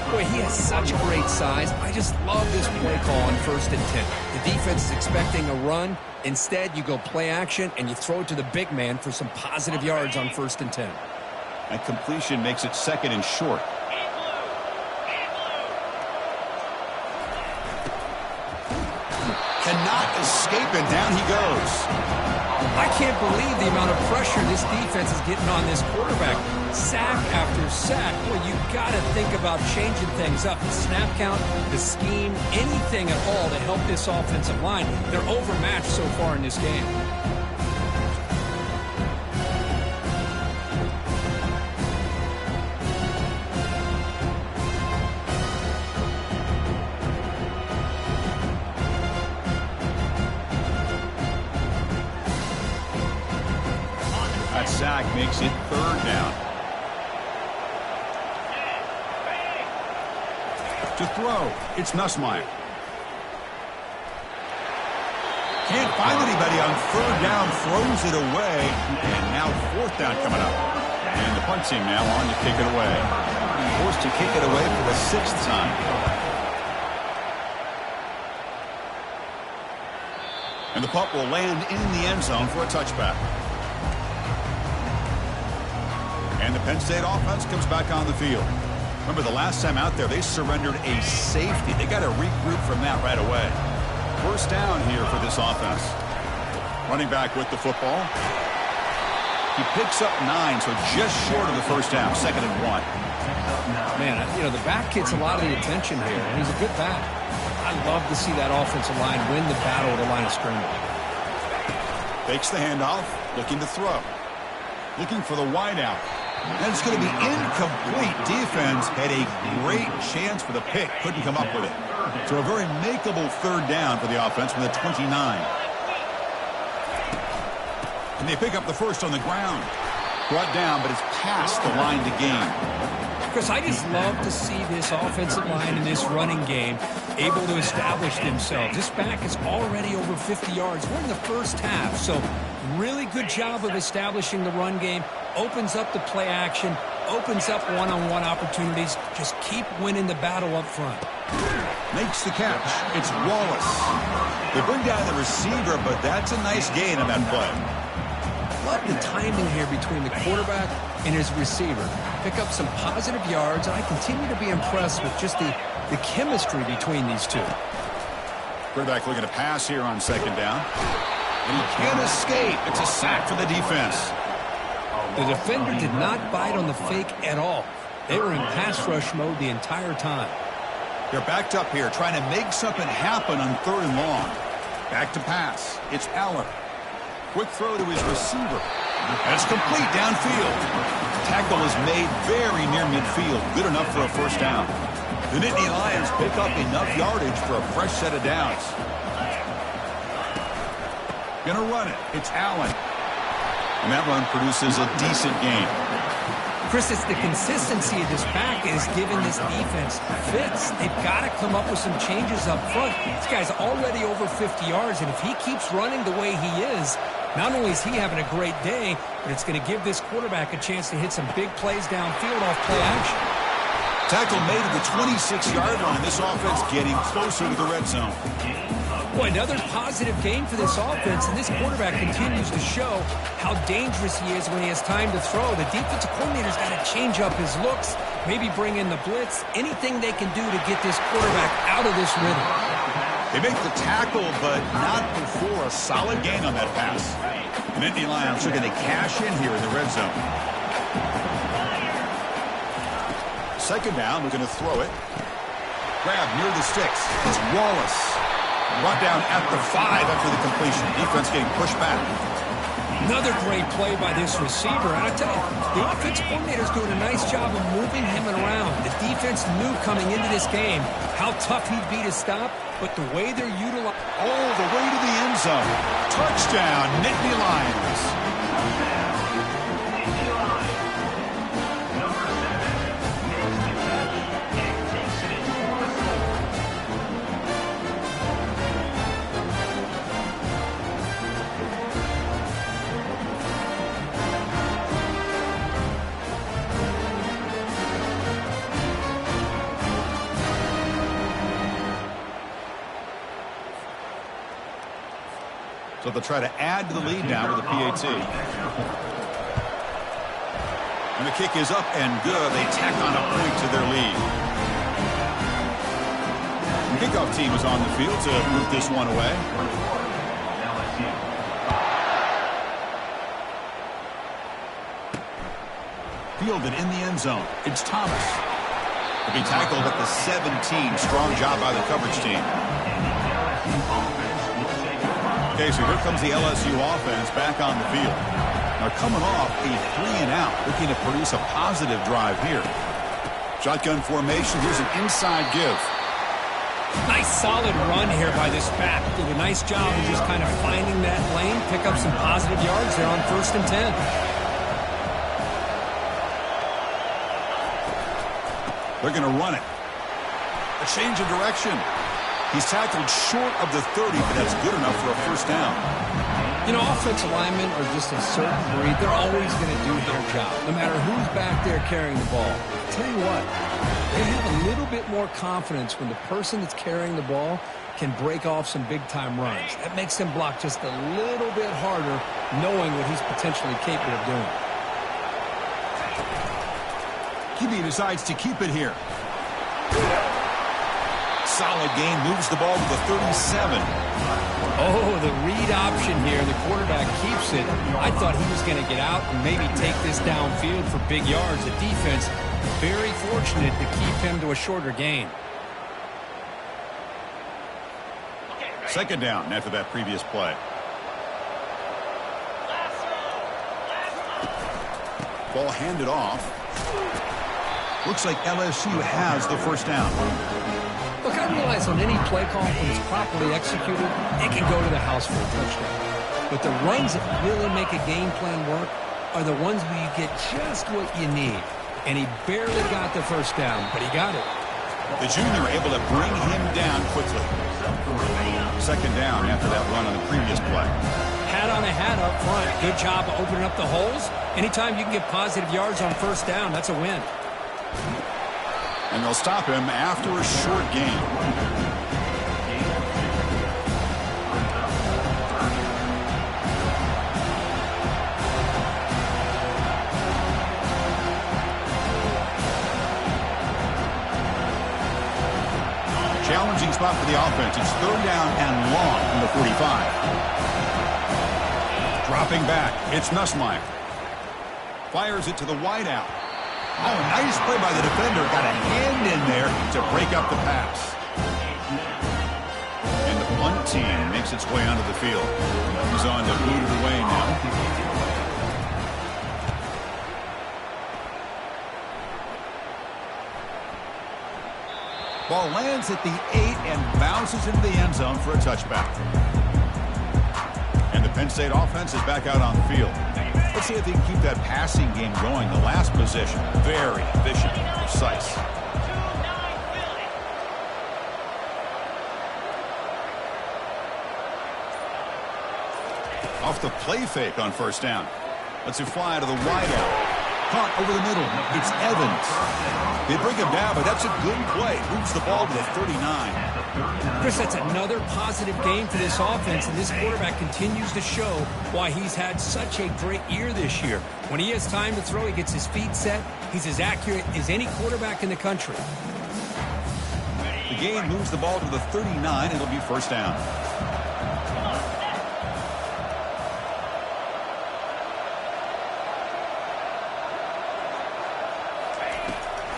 Boy, he has such great size. I just love this play call on 1st and 10. The defense is expecting a run. Instead, you go play action, and you throw it to the big man for some positive yards on 1st and 10. That completion makes it 2nd and short. Cannot escape, and down he goes. I can't believe the amount of pressure this defense is getting on this quarterback. Sack after sack. Well, you got to think about changing things up. The snap count, the scheme, anything at all to help this offensive line. They're overmatched so far in this game. makes it 3rd down. To throw, it's Nussmeier. Can't find anybody on 3rd down, throws it away, and now 4th down coming up. And the punt team now on to kick it away. Forced to kick it away for the 6th time. And the punt will land in the end zone for a touchback. And the Penn State offense comes back on the field. Remember, the last time out there, they surrendered a safety. They got to regroup from that right away. 1st down here for this offense. Running back with the football. He picks up 9, so just short of the 1st down, 2nd and 1. Man, you know, the back gets a lot of the attention here, and he's a good back. I love to see that offensive line win the battle at the line of scrimmage. Fakes the handoff, looking to throw. Looking for the wideout. And it's going to be incomplete. Defense had a great chance for the pick. Couldn't come up with it. So a very makeable 3rd down for the offense from the 29. And they pick up the 1st on the ground. Brought down, but it's past the line to gain. Chris, I just love to see this offensive line in this running game able to establish themselves. This back is already over 50 yards. We're in the 1st half, so really good job of establishing the run game. Opens up the play action, opens up one-on-one opportunities. Just keep winning the battle up front. Makes the catch. It's Wallace. They bring down the receiver, but that's a nice gain on that play. Love the timing here between the quarterback and his receiver. Pick up some positive yards, and I continue to be impressed with just the chemistry between these two. Quarterback looking to pass here on 2nd down. And he can't escape. It's a sack for the defense. The defender did not bite on the fake at all. They were in pass rush mode the entire time. They're backed up here, trying to make something happen on 3rd and long. Back to pass. It's Allen. Quick throw to his receiver. And it's complete downfield. Tackle is made very near midfield. Good enough for a 1st down. The Nittany Lions pick up enough yardage for a fresh set of downs. Gonna run it. It's Allen. And that run produces a decent gain. Chris, it's the consistency of this back is giving this defense fits. They've got to come up with some changes up front. This guy's already over 50 yards, and if he keeps running the way he is, not only is he having a great day, but it's going to give this quarterback a chance to hit some big plays downfield off play action. Tackle made at the 26-yard line. This offense getting closer to the red zone. Boy, another positive game for this offense, and this quarterback continues to show how dangerous he is when he has time to throw. The defensive coordinator's got to change up his looks, maybe bring in the blitz, anything they can do to get this quarterback out of this rhythm. They make the tackle, but not before a solid gain on that pass. The Nittany Lions are going to cash in here in the red zone. 2nd down, we're going to throw it. Grab near the sticks. It's Wallace. Brought down at the 5 after the completion. Defense getting pushed back. Another great play by this receiver. And I tell you, the offensive coordinator's doing a nice job of moving him around. The defense knew coming into this game how tough he'd be to stop, but the way they're utilizing all the way to the end zone. Touchdown, Nittany Lions. So they'll try to add to the lead now with the PAT. And the kick is up and good. They tack on a point to their lead. The kickoff team is on the field to move this one away. Fielded in the end zone. It's Thomas. He'll be tackled at the 17. Strong job by the coverage team. Okay, so here comes the LSU offense back on the field. Now coming off a 3-and-out, looking to produce a positive drive here. Shotgun formation, here's an inside give. Nice solid run here by this back. Did a nice job of just kind of finding that lane, pick up some positive yards there on 1st and 10. They're going to run it. A change of direction. He's tackled short of the 30, but that's good enough for a first down. You know, offensive linemen are just a certain breed. They're always going to do their job, no matter who's back there carrying the ball. I'll tell you what, they have a little bit more confidence when the person that's carrying the ball can break off some big-time runs. That makes them block just a little bit harder, knowing what he's potentially capable of doing. QB decides to keep it here. Solid gain, moves the ball to the 37. Oh, the read option here. The quarterback keeps it. I thought he was going to get out and maybe take this downfield for big yards. The defense very fortunate to keep him to a shorter gain. Second down after that previous play. Ball handed off. Looks like LSU has the first down. Look, I realize on any play call, when it's properly executed, it can go to the house for a touchdown. But the runs that really make a game plan work are the ones where you get just what you need. And he barely got the first down, but he got it. The junior able to bring him down quickly. Second down after that run on the previous play. Hat on a hat up front. Good job of opening up the holes. Anytime you can get positive yards on first down, that's a win. And they'll stop him after a short gain. Challenging spot for the offense. It's third down and long from the 45. Dropping back. It's Nussmeier. Fires it to the wideout. Oh, nice play by the defender. Got a hand in there to break up the pass. And the punt team makes its way onto the field. He's on to boot it away now. Ball lands at the 8 and bounces into the end zone for a touchback. And the Penn State offense is back out on the field. Let's see if they can keep that passing game going. The last possession, very efficient and precise. Off the play fake on first down. Lets it fly to the wideout. Caught over the middle. It's Evans. They bring him down, but that's a good play. Moves the ball to the 39. Chris, that's another positive game for this offense, and this quarterback continues to show why he's had such a great year this year. When he has time to throw, he gets his feet set. He's as accurate as any quarterback in the country. The gain moves the ball to the 39. It'll be first down.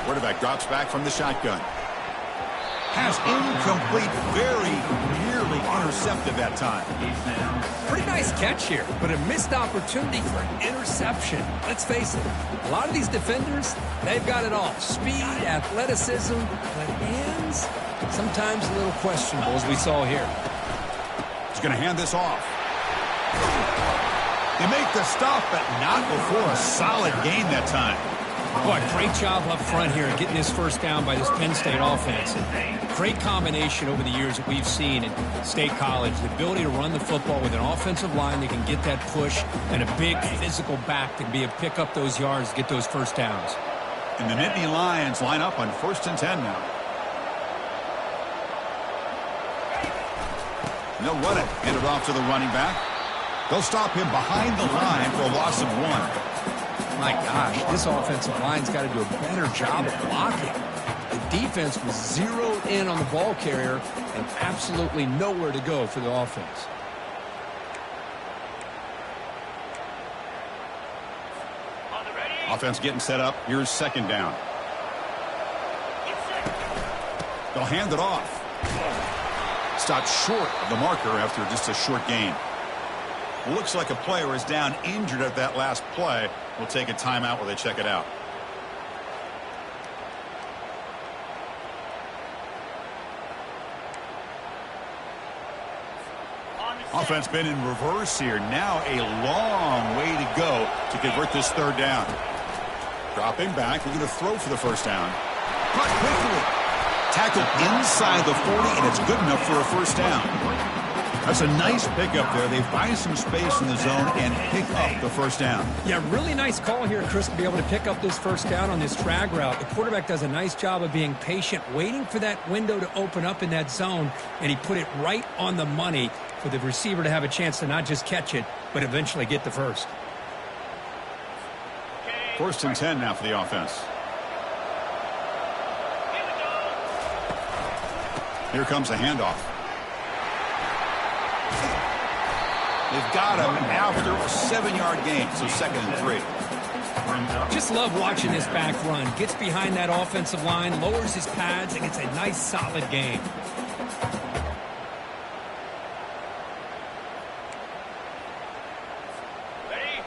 Quarterback drops back from the shotgun. Pass incomplete, very nearly intercepted that time. Pretty nice catch here, but a missed opportunity for an interception. Let's face it, a lot of these defenders, they've got it all. Speed, athleticism, but hands, sometimes a little questionable, as we saw here. He's going to hand this off. They make the stop, but not before a solid gain that time. Boy, great job up front here getting this first down by this Penn State offense. Great combination over the years that we've seen in State College. The ability to run the football with an offensive line that can get that push and a big physical back that can be able to pick up those yards, get those first downs. And the Nittany Lions line up on 1st and 10 now. And they'll run it. Hand it off to the running back. They'll stop him behind the line for a loss of 1. My gosh, this offensive line's got to do a better job of blocking. The defense was zeroed in on the ball carrier and absolutely nowhere to go for the offense. Offense getting set up. Here's second down. They'll hand it off. Stopped short of the marker after just a short gain. Looks like a player is down injured at that last play. We'll take a timeout while they check it out. Offense been in reverse here. Now a long way to go to convert this third down. Dropping back, looking to throw for the first down. caught quickly. Tackled inside the 40, and it's good enough for a first down. That's a nice pickup there. They find some space in the zone and pick up the first down. Yeah, really nice call here, Chris, to be able to pick up this first down on this drag route. The quarterback does a nice job of being patient, waiting for that window to open up in that zone, and he put it right on the money for the receiver to have a chance to not just catch it, but eventually get the first. 1st and 10 now for the offense. Here comes the handoff. They've got him after a 7-yard gain, so 2nd and 3. Just love watching this back run. Gets behind that offensive line, lowers his pads, and gets a nice solid gain.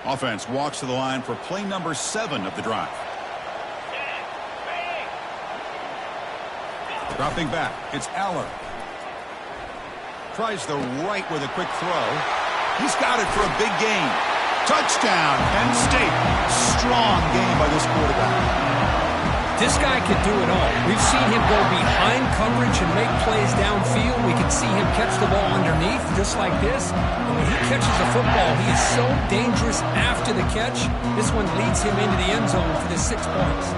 Offense walks to the line for play number 7 of the drive. Dropping back, it's Aller. Tries the right with a quick throw. He's got it for a big gain. Touchdown, Penn State. Strong game by this quarterback. This guy could do it all. We've seen him go behind coverage and make plays downfield. We can see him catch the ball underneath just like this. And when he catches a football, he is so dangerous after the catch. This one leads him into the end zone for the 6 points.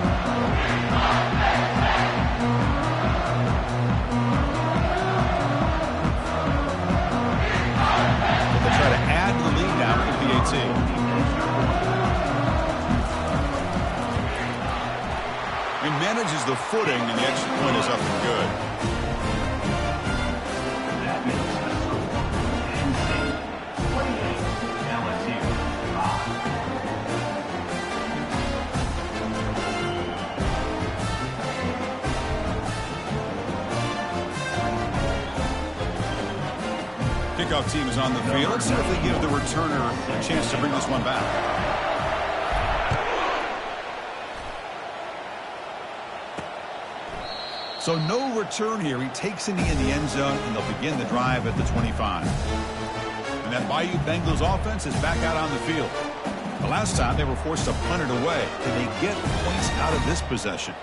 They try to add to the lead now with the 18. He manages the footing, and the extra point is up and good. That makes the score Penn State 28, LSU 5. Kickoff team is on the field. Let's see if they give the returner a chance to bring this one back. So no return here. He takes it in the end zone, and they'll begin the drive at the 25. And that Bayou Bengals offense is back out on the field. The last time they were forced to punt it away. Can they get points out of this possession?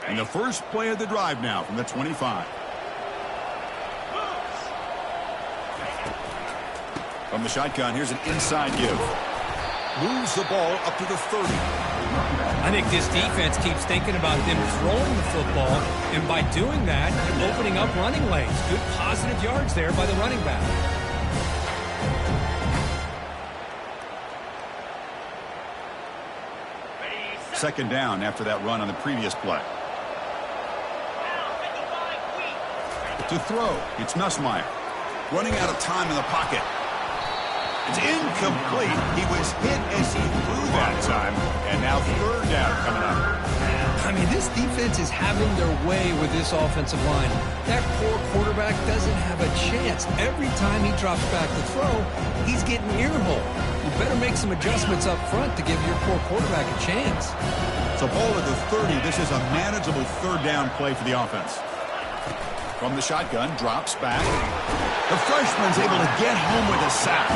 And the first play of the drive now from the 25. From the shotgun, here's an inside give. Moves the ball up to the 30. I think this defense keeps thinking about them throwing the football, and by doing that, they're opening up running lanes. Good positive yards there by the running back. Second down after that run on the previous play. To throw, it's Nussmeier. Running out of time in the pocket. It's incomplete. He was hit as he threw that time. And now third down coming up. I mean, this defense is having their way with this offensive line. That poor quarterback doesn't have a chance. Every time he drops back to throw, he's getting earholed. You better make some adjustments up front to give your poor quarterback a chance. So ball at the 30. This is a manageable third down play for the offense. From the shotgun, drops back. The freshman's able to get home with a sack.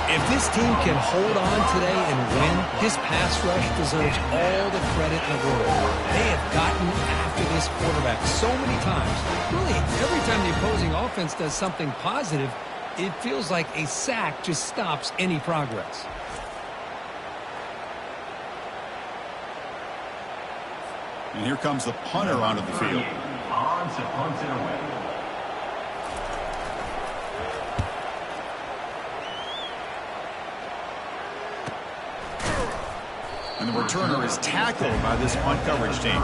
If this team can hold on today and win, this pass rush deserves all the credit in the world. They have gotten after this quarterback so many times. Really, every time the opposing offense does something positive, it feels like a sack just stops any progress. And here comes the punter onto the field. On to punt it away. And the returner is tackled by this punt coverage team.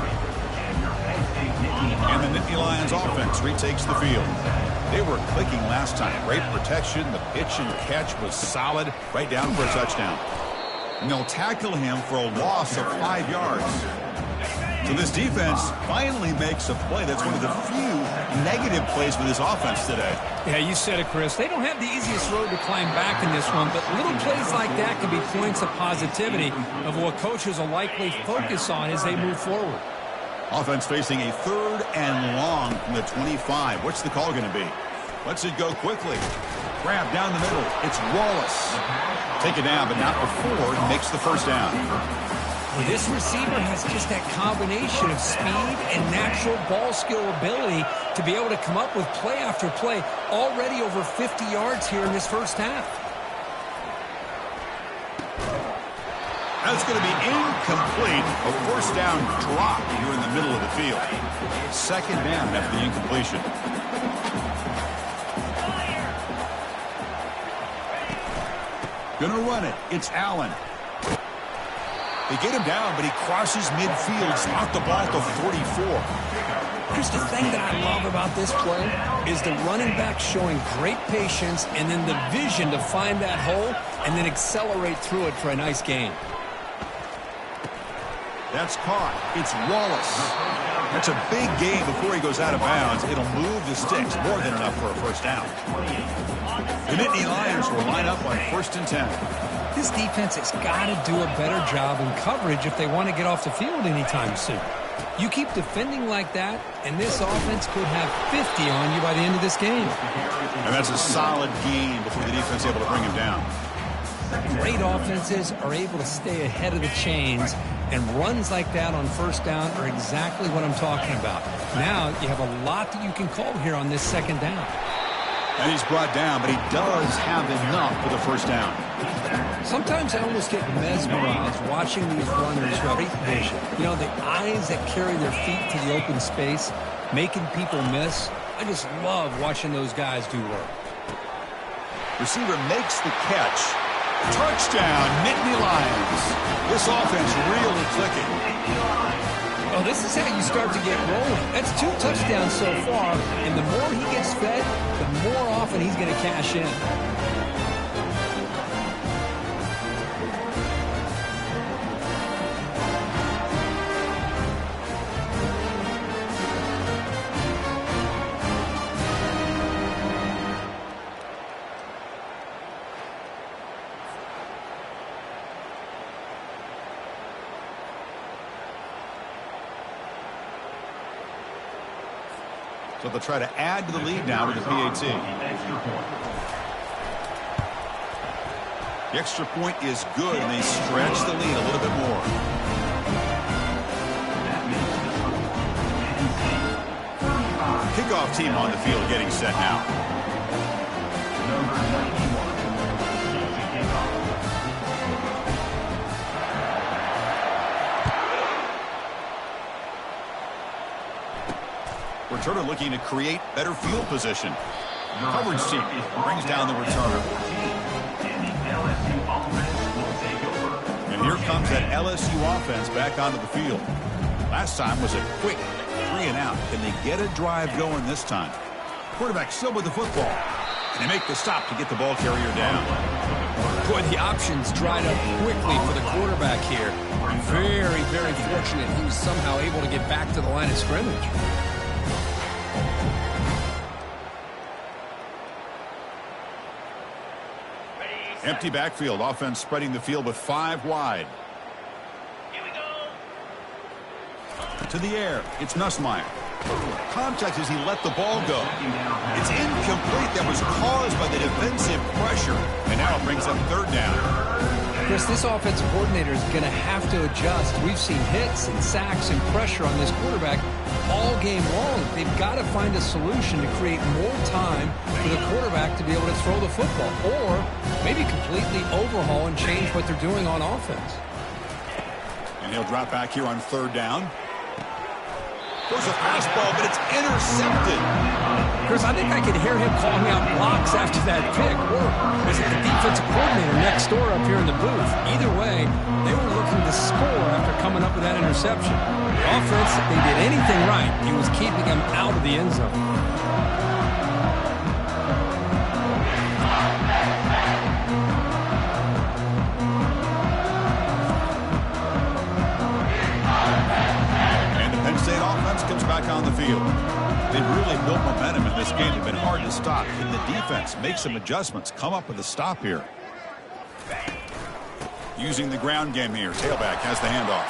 And the Nittany Lions offense retakes the field. They were clicking last time. Great protection. The pitch and catch was solid. Right down for a touchdown. And they'll tackle him for a loss of 5 yards. So this defense finally makes a play. That's one of the few negative plays for this offense today. Yeah, you said it, Chris. They don't have the easiest road to climb back in this one, but little plays like that can be points of positivity of what coaches will likely focus on as they move forward. Offense facing a third and long from the 25. What's the call going to be? Lets it go quickly. Grab down the middle. It's Wallace. Take it down, but not before he makes the first down. Well, this receiver has just that combination of speed and natural ball skill ability to be able to come up with play after play, already over 50 yards here in this first half. That's going to be incomplete. A first down drop here in the middle of the field. Second down after the incompletion. Going to run it. It's Allen. They get him down, but he crosses midfield, stopped the ball at the 44. Here's the thing that I love about this play is the running back showing great patience and then the vision to find that hole and then accelerate through it for a nice gain. That's caught. It's Wallace. That's a big gain before he goes out of bounds. It'll move the sticks, more than enough for a first down. The Nittany Lions will line up on 1st and 10. This defense has got to do a better job in coverage if they want to get off the field anytime soon. You keep defending like that, and this offense could have 50 on you by the end of this game. And that's a solid gain before the defense is able to bring him down. Great offenses are able to stay ahead of the chains, and runs like that on first down are exactly what I'm talking about. Now you have a lot that you can call here on this second down. And he's brought down, but he does have enough for the first down. Sometimes I almost get mesmerized watching these runners who have great vision. You know, the eyes that carry their feet to the open space, making people miss. I just love watching those guys do work. Receiver makes the catch. Touchdown, Nittany Lions. This offense really clicking. Oh, this is how you start to get rolling. That's 2 touchdowns so far, and the more he gets fed, the more often he's going to cash in. So they'll try to add to the lead now with the PAT. The extra point is good, and they stretch the lead a little bit more. Kickoff team on the field getting set now. Returner looking to create better field position. Coverage team brings down the returner. And here comes that LSU offense back onto the field. Last time was a quick 3 and out. Can they get a drive going this time? Quarterback still with the football. And they make the stop to get the ball carrier down. Boy, the options dried up quickly for the quarterback here. Very, very fortunate he was somehow able to get back to the line of scrimmage. Empty backfield. Offense spreading the field with 5 wide. Here we go. To the air. It's Nussmeier. Contact as he let the ball go. It's incomplete. That was caused by the defensive pressure. And now it brings up 3rd down. Chris, this offensive coordinator is going to have to adjust. We've seen hits and sacks and pressure on this quarterback all game long. They've got to find a solution to create more time for the quarterback to be able to throw the football, or maybe completely overhaul and change what they're doing on offense. And he'll drop back here on 3rd down. Goes a fastball, but it's intercepted. Chris, I think I could hear him calling out blocks after that pick. Or is it the defensive coordinator next door up here in the booth? Either way, they were looking to score after coming up with that interception. The offense, if they did anything right, it was keeping them out of the end zone. Comes back on the field. They've really built momentum in this game. They've been hard to stop. Can the defense make some adjustments? Come up with a stop here. Using the ground game here. Tailback has the handoff.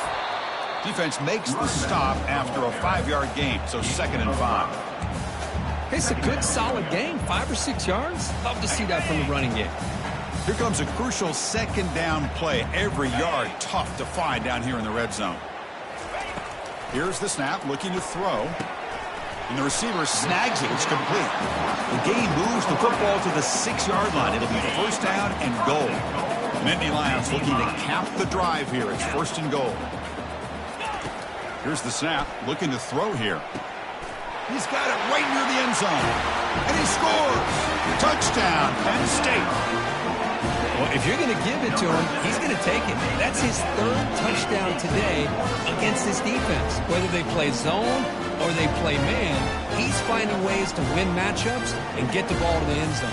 Defense makes the stop after a 5-yard gain, so 2nd and 5. It's a good, solid game. 5 or 6 yards. Love to see that from the running game. Here comes a crucial second down play. Every yard tough to find down here in the red zone. Here's the snap, looking to throw. And the receiver snags it. It's complete. The game moves the football to the 6-yard line. It'll be first down and goal. Nittany Lions looking to cap the drive here. It's first and goal. Here's the snap, looking to throw here. He's got it right near the end zone. And he scores. Touchdown, Penn State. Well, if you're going to give it to him, he's going to take it. That's his 3rd touchdown today against this defense. Whether they play zone or they play man, he's finding ways to win matchups and get the ball to the end zone.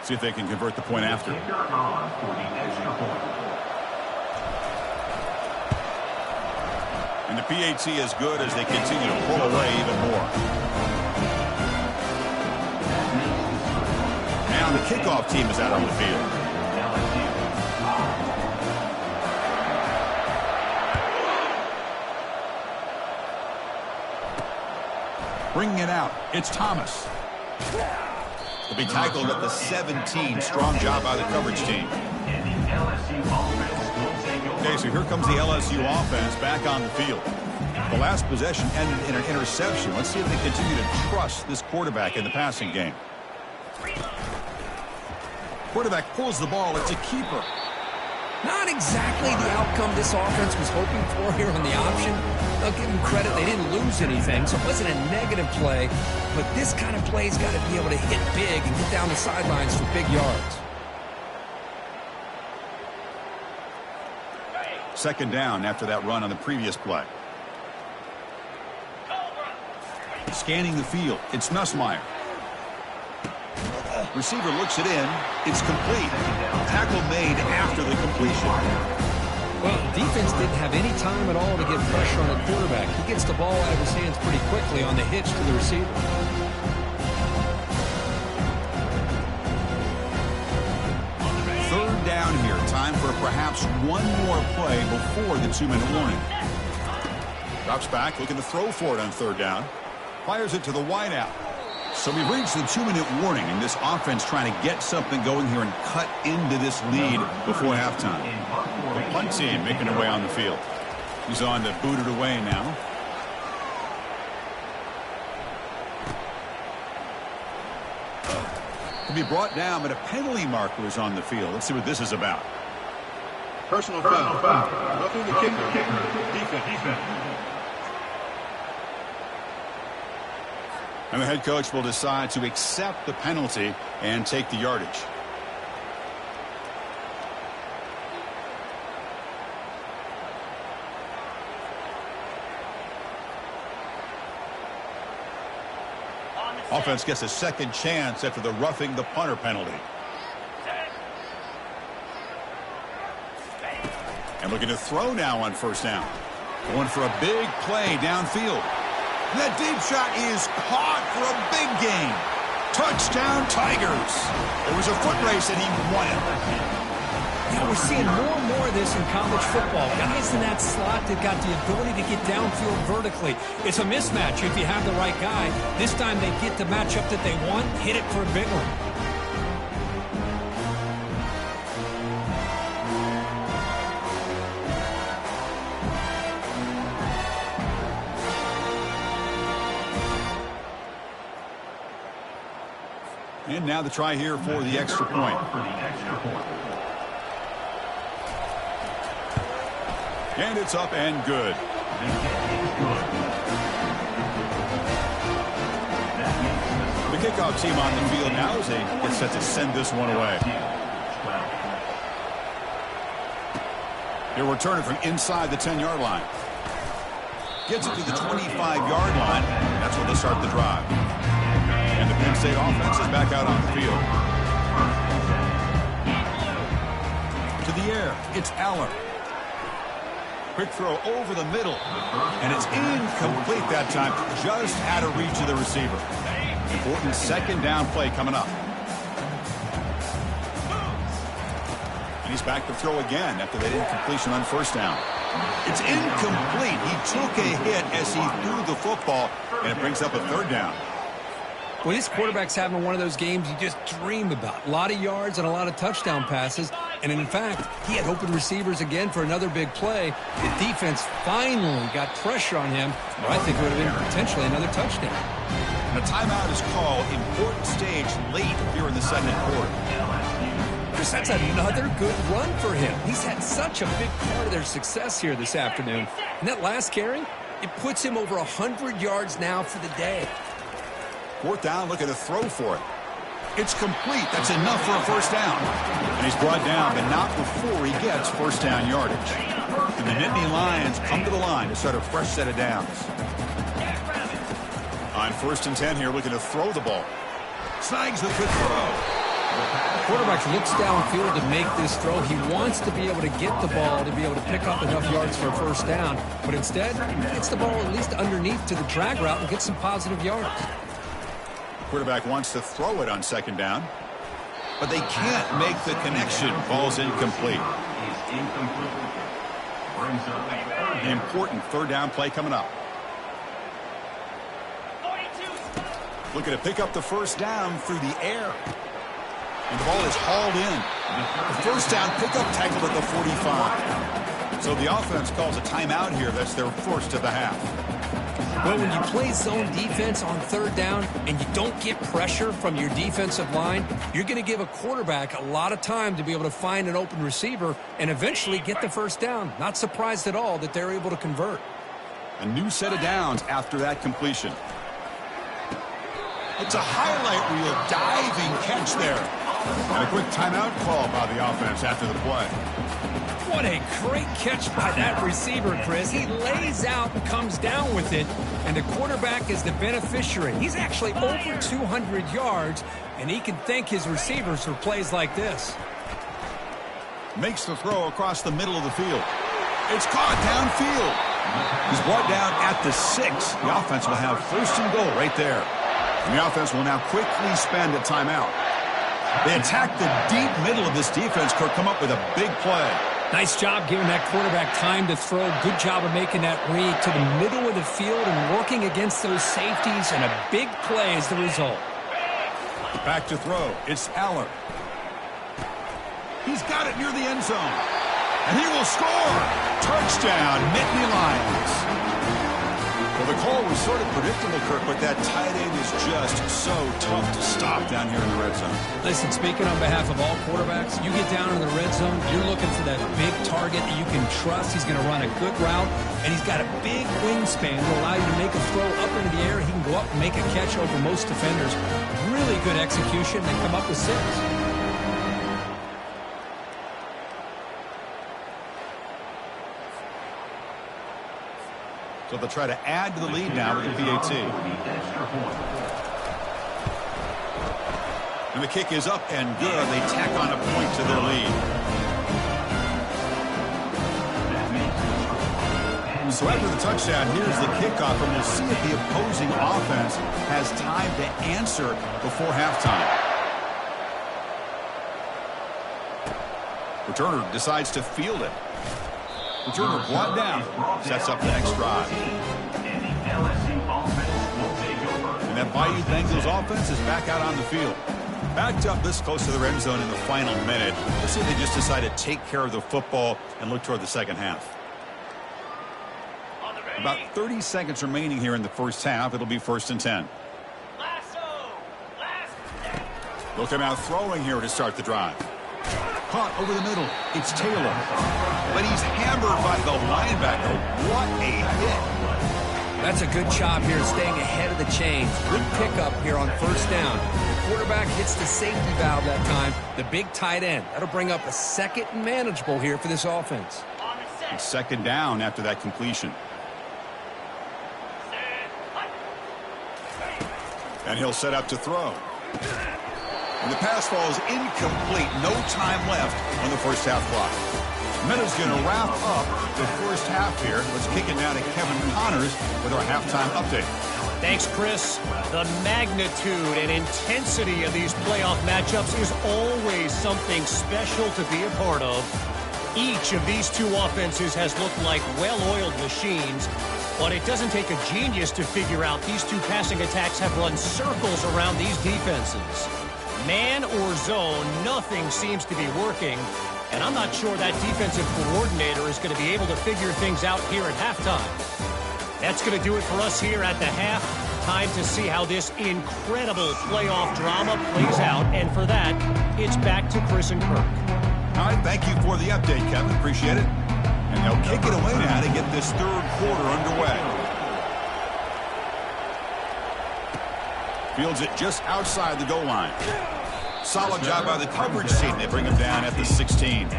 See if they can convert the point after. And the PAT is good as they continue to pull away even more. Now the kickoff team is out on the field. Bringing it out, it's Thomas. Will be tackled at the 17. Strong job by the coverage team. Okay, so here comes the LSU offense back on the field. The last possession ended in an interception. Let's see if they continue to trust this quarterback in the passing game. Quarterback pulls the ball. It's a keeper. Not exactly the outcome this offense was hoping for here on the option. I'll give them credit. They didn't lose anything, so it wasn't a negative play. But this kind of play's got to be able to hit big and get down the sidelines for big yards. Second down after that run on the previous play. Scanning the field. It's Nussmeier. Receiver looks it in. It's complete. Tackle made after the completion. Well, defense didn't have any time at all to get pressure on the quarterback. He gets the ball out of his hands pretty quickly on the hitch to the receiver. Third down here. Time for perhaps one more play before the 2-minute warning. Drops back, looking to throw for it on third down. Fires it to the wideout. So we've reached the 2-minute warning, and this offense trying to get something going here and cut into this lead before halftime. The punt team making their way on the field. He's on to boot it away now. To be brought down, but a penalty marker is on the field. Let's see what this is about. Personal foul. Roughing the kicker. Defense. And the head coach will decide to accept the penalty and take the yardage. Offense gets a second chance after the roughing the punter penalty. And looking to throw now on first down. Going for a big play downfield. That deep shot is caught for a big gain. Touchdown, Tigers. It was a foot race, and he won it. Yeah, we're seeing more and more of this in college football. Guys in that slot that got the ability to get downfield vertically. It's a mismatch if you have the right guy. This time they get the matchup that they want, hit it for a big one. And now the try here for the extra point. And it's up and good. The kickoff team on the field now as they get set to send this one away. He'll return it from inside the 10-yard line. Gets it to the 25-yard line. That's where they'll start the drive. And the Penn State offense is back out on the field. To the air, it's Aller. Quick throw over the middle. And it's incomplete that time. Just out of reach of the receiver. Important second down play coming up. And He's back to throw again after that incompletion on first down. It's incomplete. He took a hit as he threw the football, and it brings up a third down. Well, this quarterback's having one of those games you just dream about. A lot of yards and a lot of touchdown passes. And in fact, he had open receivers again for another big play. The defense finally got pressure on him. Well, I think it would have been potentially another touchdown. And a timeout is called. Important stage late here in the second quarter. Chris, that's another good run for him. He's had such a big part of their success here this afternoon. And that last carry, it puts him over 100 yards now for the day. Fourth down, looking to throw for it. It's complete. That's enough for a first down. And he's brought down, but not before he gets first down yardage. And the Nittany Lions come to the line to start a fresh set of downs. On 1st and 10 here, looking to throw the ball. Snags the good throw. Quarterback looks downfield to make this throw. He wants to be able to get the ball to be able to pick up enough yards for a first down. But instead, he gets the ball at least underneath to the drag route and gets some positive yards. Quarterback wants to throw it on second down, but they can't make the connection. Ball's incomplete. An important third down play coming up. Looking to pick up the first down through the air. And the ball is hauled in. The first down pickup tackled at the 45. So the offense calls a timeout here. That's their first of the half. Well, when you play zone defense on third down and you don't get pressure from your defensive line, you're going to give a quarterback a lot of time to be able to find an open receiver and eventually get the first down. Not surprised at all that they're able to convert. A new set of downs after that completion. It's a highlight reel diving catch there. And a quick timeout call by the offense after the play. What a great catch by that receiver, Chris. He lays out and comes down with it, and the quarterback is the beneficiary. He's actually over 200 yards, and he can thank his receivers for plays like this. Makes the throw across the middle of the field. It's caught downfield. He's brought down at the 6. The offense will have first and goal right there. And the offense will now quickly spend a timeout. They attack the deep middle of this defense. Could come up with a big play. Nice job giving that quarterback time to throw. Good job of making that read to the middle of the field and working against those safeties, and a big play is the result. Back to throw. It's Aller. He's got it near the end zone. And he will score. Touchdown, Nittany Lions. Well, the call was sort of predictable, Kirk, but that tight end is just so tough to stop down here in the red zone. Listen, speaking on behalf of all quarterbacks, you get down in the red zone, you're looking for that big target that you can trust. He's going to run a good route, and he's got a big wingspan to allow you to make a throw up into the air. He can go up and make a catch over most defenders. Really good execution. They come up with 6. So they'll try to add to the lead now with the PAT. And the kick is up and good. They tack on a point to their lead. So after the touchdown, here's the kickoff, and we'll see if the opposing offense has time to answer before halftime. Returner decides to field it. Returner brought down, sets up the next drive. And that Bayou Bengals offense is back out on the field. Backed up this close to the end zone in the final minute. Let's see if they just decide to take care of the football and look toward the second half. About 30 seconds remaining here in the first half. It'll be 1st and 10. They'll come out throwing here to start the drive. Caught over the middle. It's Taylor. But he's hammered by the linebacker. What a hit. That's a good job here staying ahead of the chains. Good pickup here on first down. The quarterback hits the safety valve that time. The big tight end. That'll bring up a second and manageable here for this offense. It's second down after that completion. And he'll set up to throw. And the pass falls incomplete. No time left on the first half clock. Meadows going to wrap up the first half here. Let's kick it now to Kevin Connors with our halftime update. Thanks, Chris. The magnitude and intensity of these playoff matchups is always something special to be a part of. Each of these two offenses has looked like well-oiled machines, but it doesn't take a genius to figure out these two passing attacks have run circles around these defenses. Man or zone, nothing seems to be working, and I'm not sure that defensive coordinator is going to be able to figure things out here at halftime. That's going to do it for us here at the half. Time to see how this incredible playoff drama plays out. And for that, it's back to Chris and Kirk. All right, thank you for the update, Kevin. Appreciate it. And they'll kick it away now to get this third quarter underway. Fields it just outside the goal line. Solid job by the coverage team. They bring him down at the 16.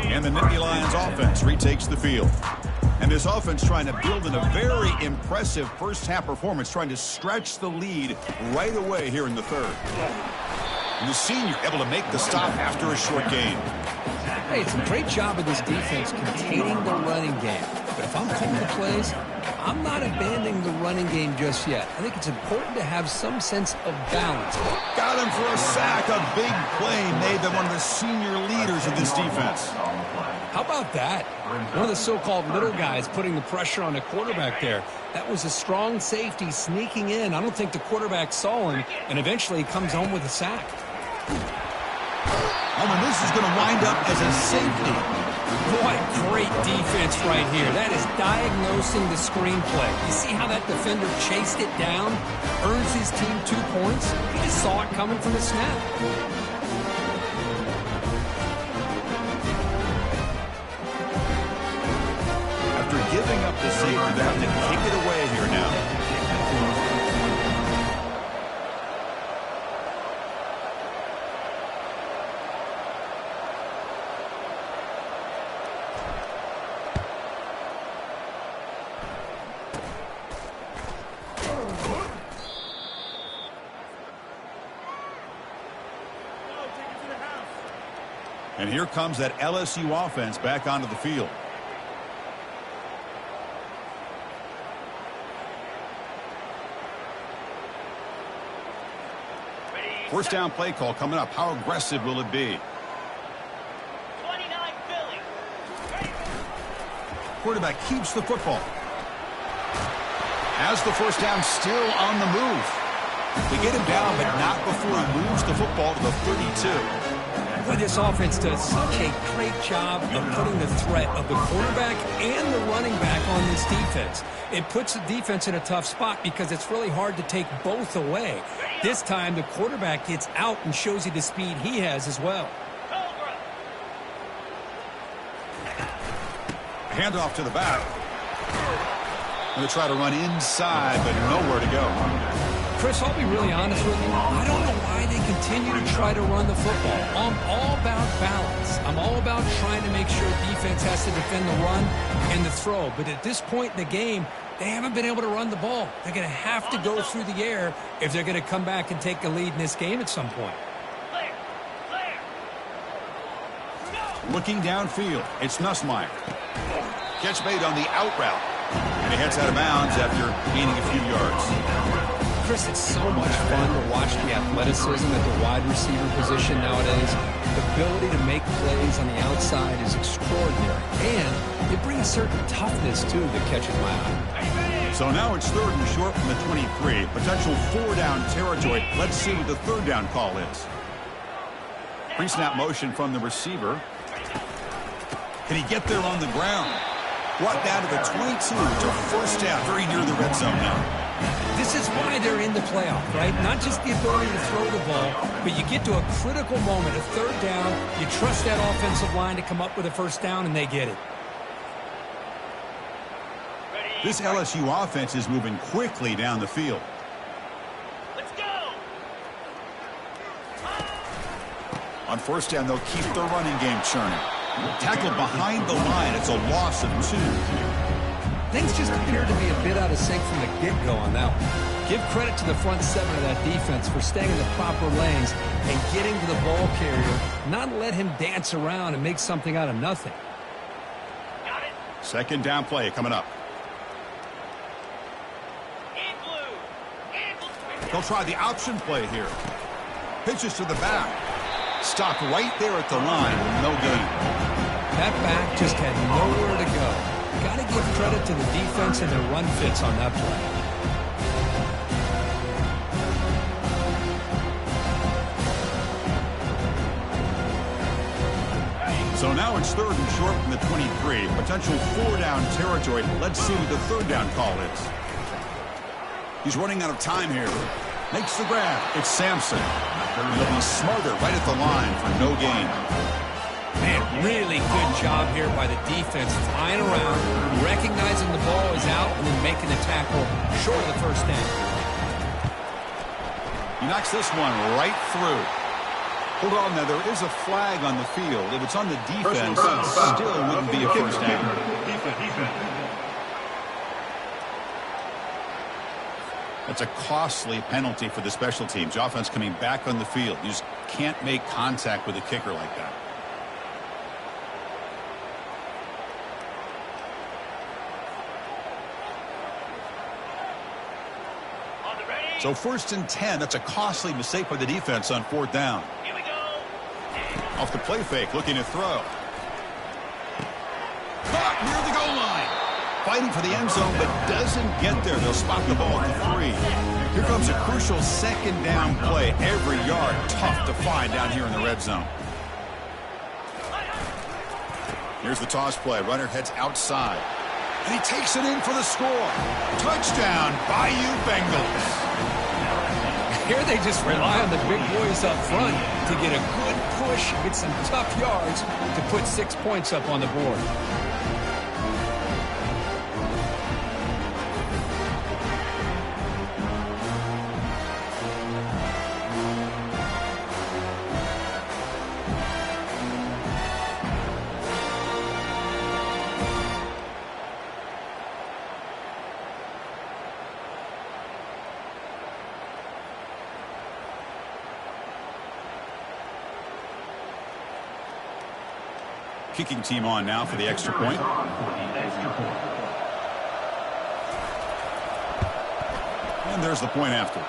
And the Nittany Lions offense retakes the field. And this offense trying to build in a very impressive first-half performance, trying to stretch the lead right away here in the third. And the senior able to make the stop after a short gain. Hey, it's a great job of this defense containing the running game. But if I'm calling the plays, I'm not abandoning the running game just yet. I think it's important to have some sense of balance. Got him for a sack. A big play made by one of the senior leaders of this defense. How about that? One of the so-called little guys putting the pressure on the quarterback there. That was a strong safety sneaking in. I don't think the quarterback saw him, and eventually he comes home with a sack. Oh, and this is going to wind up as a safety. What great defense right here. That is diagnosing the screenplay. You see how that defender chased it down, earns his team 2 points? He just saw it coming from the snap. After giving up the safety, they have to kick it away here now. And here comes that LSU offense back onto the field. First down play call coming up. How aggressive will it be? 29 Philly. Quarterback keeps the football. Has the first down, still on the move. They get him down, but not before he moves the football to the 32. Boy, this offense does such a great job of putting the threat of the quarterback and the running back on this defense. It puts the defense in a tough spot because it's really hard to take both away. This time, the quarterback gets out and shows you the speed he has as well. Handoff to the back. Going to try to run inside, but nowhere to go. Chris, I'll be really honest with you. I don't know why they continue to try to run the football. I'm all about balance. I'm all about trying to make sure defense has to defend the run and the throw. But at this point in the game, they haven't been able to run the ball. They're going to have to go through the air if they're going to come back and take a lead in this game at some point. Looking downfield, it's Nussmeier. Catch made on the out route. And he heads out of bounds after gaining a few yards. Chris, it's so much fun to watch the athleticism at the wide receiver position nowadays. The ability to make plays on the outside is extraordinary. And they bring a certain toughness, too, that catches my eye. So now it's 3rd and short from the 23. Potential 4-down territory. Let's see what the 3rd down call is. Pre-snap motion from the receiver. Can he get there on the ground? Brought down to the 22 to first down. Very near the red zone now. This is why they're in the playoff, right? Not just the ability to throw the ball, but you get to a critical moment, a 3rd down. You trust that offensive line to come up with a first down, and they get it. This LSU offense is moving quickly down the field. Let's go. On first down, they'll keep their running game churning. Tackled behind the line. It's a loss of 2. Things just appear to be a bit out of sync from the get-go on that one. Give credit to the front 7 of that defense for staying in the proper lanes and getting to the ball carrier, not let him dance around and make something out of nothing. Second down play coming up. They'll try the option play here. Pitches to the back. Stopped right there at the line with no gain. That back just had nowhere to go. Got to give credit to the defense and their run fits on that play. So now it's 3rd and short from the 23. Potential 4-down territory. Let's see what the 3rd down call is. He's running out of time here. Makes the grab. It's Sampson. He'll be smothered right at the line for no gain. Man, really good job here by the defense, flying around, recognizing the ball is out, and then making the tackle short of the first down. He knocks this one right through. Hold on now, there is a flag on the field. If it's on the defense, it still wouldn't be a first down. That's a costly penalty for the special teams. The offense coming back on the field. You just can't make contact with a kicker like that. So 1st and 10, that's a costly mistake by the defense on 4th down. Here we go. Off the play fake, looking to throw. Caught near the goal line. Fighting for the end zone, but doesn't get there. They'll spot the ball at the 3. Here comes a crucial 2nd down play. Every yard tough to find down here in the red zone. Here's the toss play. Runner heads outside. And he takes it in for the score. Touchdown, Bayou Bengals. Here they just rely on the big boys up front to get a good push, get some tough yards to put 6 points up on the board. Kicking team on now for the extra point. And there's the point after.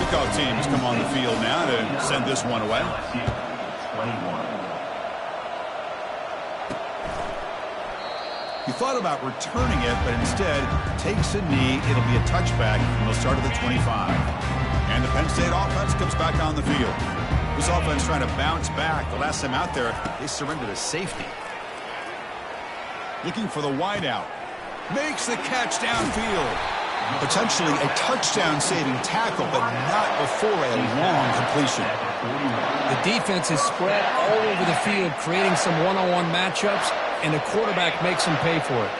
Kickoff teams come on the field now to send this one away. He thought about returning it, but instead takes a knee. It'll be a touchback from the start of the 25. And the Penn State offense comes back on the field. This offense trying to bounce back. The last time out there, they surrendered a safety. Looking for the wideout. Makes the catch downfield. Potentially a touchdown-saving tackle, but not before a long completion. The defense is spread all over the field, creating some one-on-one matchups, and the quarterback makes them pay for it.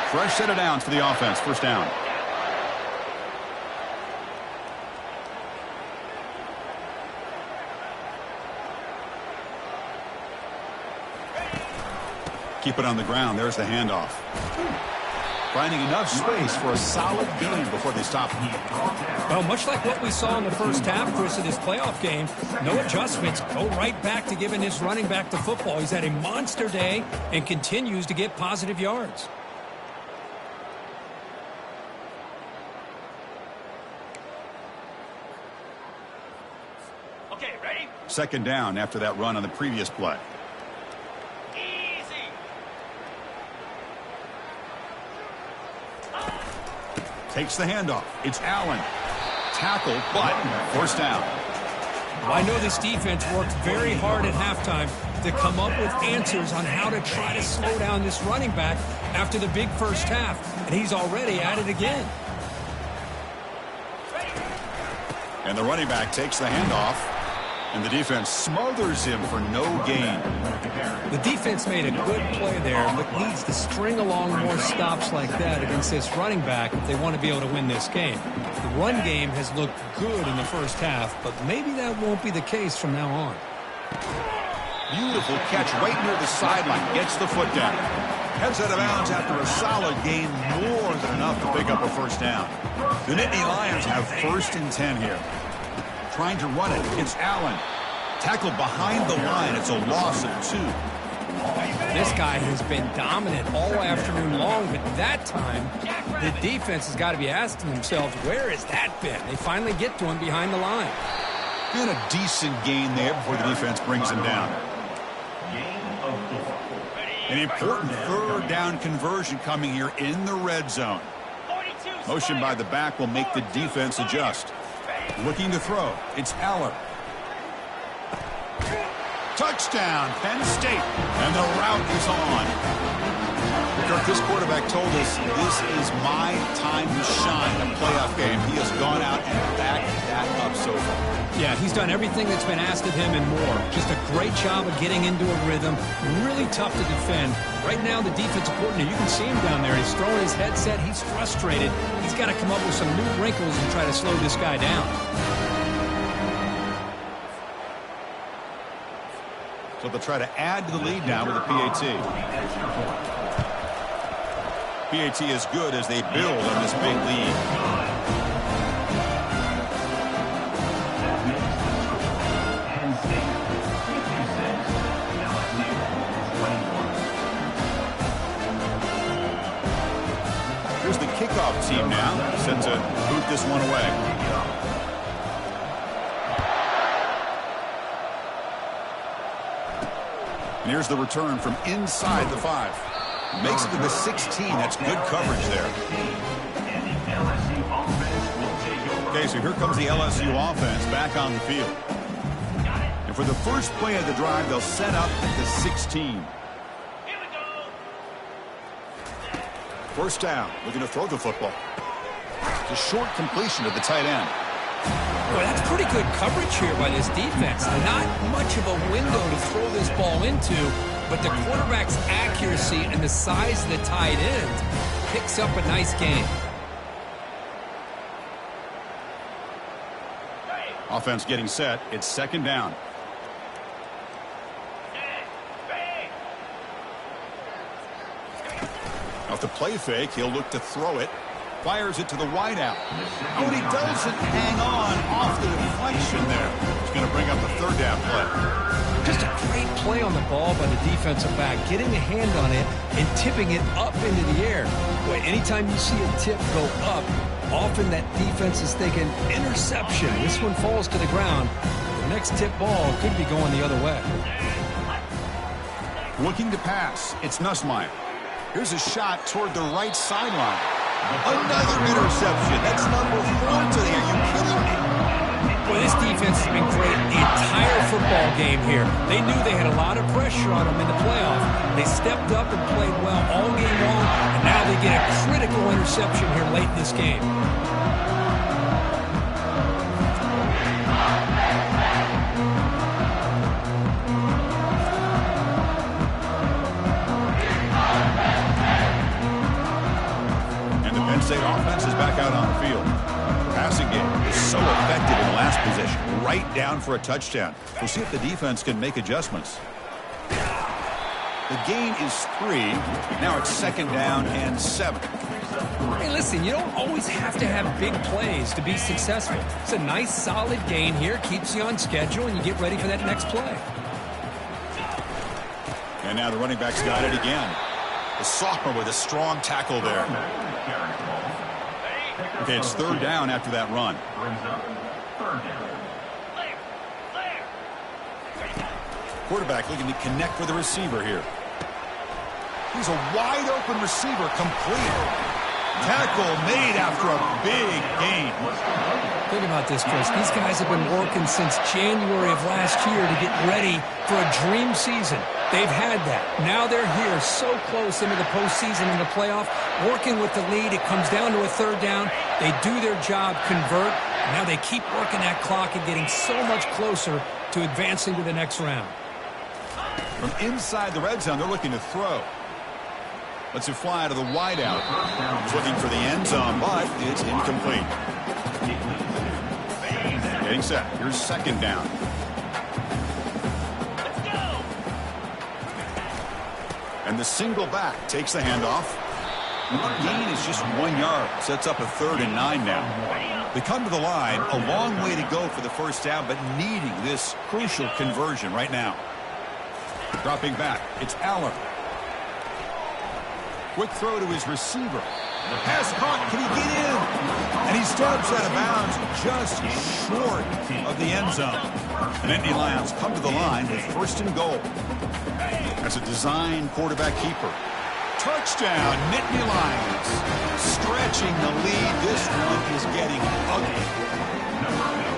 Fresh set of downs for the offense. 1st down. Keep it on the ground. There's the handoff. Finding enough space for a solid gain before they stop him. Well, much like what we saw in the first half, Chris, of this playoff game, no adjustments. Go right back to giving his running back the football. He's had a monster day and continues to get positive yards. Okay, ready? 2nd down after that run on the previous play. Takes the handoff. It's Allen. Tackle, but 1st down. I know this defense worked very hard at halftime to come up with answers on how to try to slow down this running back after the big first half, and he's already at it again. And the running back takes the handoff, and the defense smothers him for no gain. The defense made a good play there, but needs to string along more stops like that against this running back if they want to be able to win this game. The run game has looked good in the first half, but maybe that won't be the case from now on. Beautiful catch right near the sideline. Gets the foot down. Heads out of bounds after a solid gain, more than enough to pick up a 1st down. The Nittany Lions have 1st and 10 here. Trying to run it. It's Allen. Tackled behind the line. It's a loss of 2. This guy has been dominant all afternoon long, but that time, the defense has got to be asking themselves, where has that been? They finally get to him behind the line. And a decent gain there before the defense brings him down. An important third down conversion coming here in the red zone. Motion by the back will make the defense adjust. Looking to throw. It's Aller. Touchdown, Penn State. And the route is on. Kirk, this quarterback told us this is my time to shine in a playoff game. He has gone out and backed that up so far. Yeah, he's done everything that's been asked of him and more. Just a great job of getting into a rhythm. Really tough to defend. Right now, the defensive coordinator, you can see him down there. He's throwing his headset. He's frustrated. He's got to come up with some new wrinkles and try to slow this guy down. So they'll try to add to the lead now with a PAT. PAT is good as they build on this big lead. Here's the kickoff team now, set to boot this one away. And here's the return from inside the 5. Makes it to the 16. That's good coverage there. Okay, so here comes the LSU offense back on the field. And for the first play of the drive, they'll set up at the 16. First down, looking to throw the football. It's a short completion to the tight end. Well, that's pretty good coverage here by this defense. Not much of a window to throw this ball into, but the quarterback's accuracy and the size of the tight end picks up a nice gain. Offense getting set. It's second down. Off the play fake, he'll look to throw it. Fires it to the wideout. Oh, and he doesn't hang on off the deflection there. He's going to bring up a third down play. Just a great play on the ball by the defensive back, getting a hand on it and tipping it up into the air. Boy, anytime you see a tip go up, often that defense is thinking interception. This one falls to the ground. The next tip ball could be going the other way. Looking to pass. It's Nussmeier. Here's a shot toward the right sideline. Another interception. That's number 4 today. Are you kidding me? Boy, this defense has been great the entire football game here. They knew they had a lot of pressure on them in the playoff. They stepped up and played well all game long, and now they get a critical interception here late in this game. State offense is back out on the field. The passing game is so effective in the last possession, right down for a touchdown. We'll see if the defense can make adjustments. The gain is 3. Now it's second down and 7. Hey, listen, you don't always have to have big plays to be successful. It's a nice, solid gain here, keeps you on schedule, and you get ready for that next play. And now the running back's got it again. The sophomore with a strong tackle there. Okay, it's third down after that run. Quarterback looking to connect with the receiver here. He's a wide open receiver, complete. Tackle made after a big gain. Think about this, Chris. These guys have been working since January of last year to get ready for a dream season. They've had that. Now they're here so close into the postseason and the playoff, working with the lead. It comes down to a third down. They do their job, convert. Now they keep working that clock and getting so much closer to advancing to the next round. From inside the red zone, they're looking to throw. Lets it fly to the wideout. He's looking for the end zone, but it's incomplete. Getting set. Here's second down. And the single back takes the handoff. The gain is just 1 yard. Sets up a 3rd and 9 now. They come to the line. A long way to go for the first down, but needing this crucial conversion right now. Dropping back, it's Aller. Quick throw to his receiver. The pass caught. Can he get in? And he steps out of bounds just short of the end zone. And Nittany Lions come to the line with 1st and goal. As a design quarterback keeper. Touchdown, Nittany Lions. Stretching the lead. This one is getting ugly.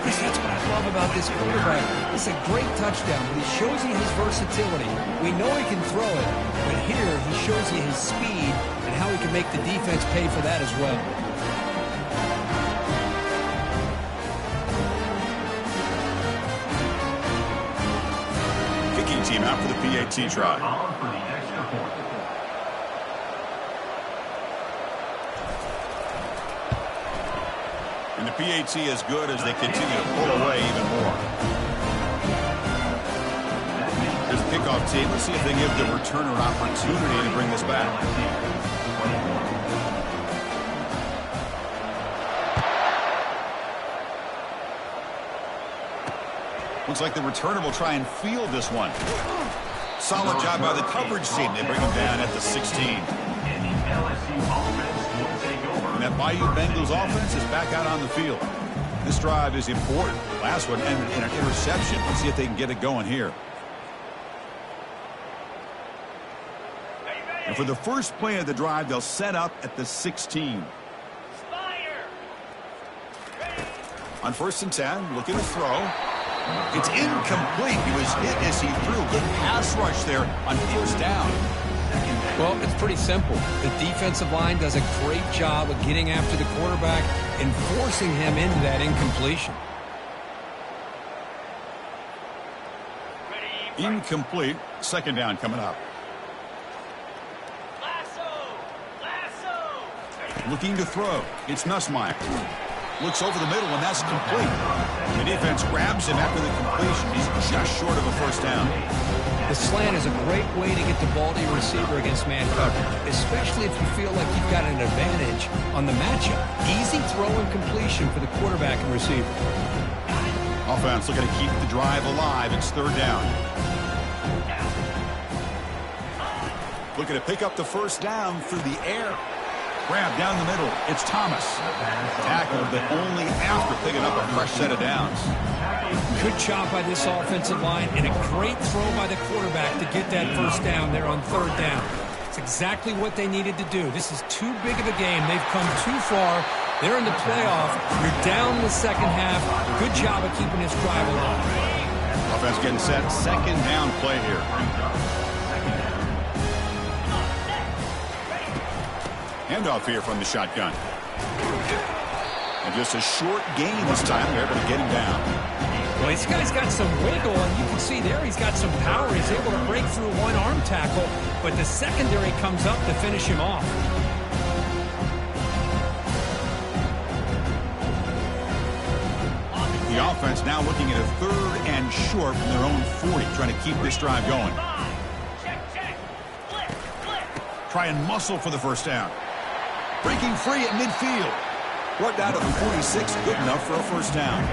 That's what I love about this quarterback. It's a great touchdown, but he shows you his versatility. We know he can throw it, but here he shows you his speed and how he can make the defense pay for that as well. Kicking team out for the PAT try. For the extra point. And the PAT is good as they continue to pull away even more. There's a kickoff team. Let's see if they give the returner an opportunity to bring this back. Looks like the returner will try and field this one. Solid job by the coverage team. They bring him down at the 16. And the LSU offense will take over. And that Bayou Bengals offense is back out on the field. This drive is important. Last one ended in an interception. Let's see if they can get it going here. And for the first play of the drive, they'll set up at the 16. On 1st and 10, looking to throw. It's incomplete. He was hit as he threw. Good pass rush there on 1st down. Well, it's pretty simple. The defensive line does a great job of getting after the quarterback and forcing him into that incompletion. Incomplete. 2nd down coming up. Looking to throw. It's Nussmeier. Looks over the middle, and that's complete. The defense grabs him after the completion. He's just short of a 1st down. The slant is a great way to get the ball to your receiver against man coverage, especially if you feel like you've got an advantage on the matchup. Easy throw and completion for the quarterback and receiver. Offense looking to keep the drive alive. It's 3rd down. Looking to pick up the 1st down through the air. Grab down the middle. It's Thomas. Tackled, but only after picking up a fresh set of downs. Good job by this offensive line and a great throw by the quarterback to get that 1st down there on 3rd down. It's exactly what they needed to do. This is too big of a game. They've come too far. They're in the playoff. You're down in the 2nd half. Good job of keeping this drive alive. Offense getting set. 2nd down play here. Handoff here from the shotgun. And just a short gain this time. They're able to get him down. Well, this guy's got some wiggle, and you can see there he's got some power. He's able to break through one arm tackle, but the secondary comes up to finish him off. The offense now looking at a 3rd and short from their own 40, trying to keep this drive going. Try and muscle for the 1st down. Breaking free at midfield. Brought down to the 46, good enough for a 1st down.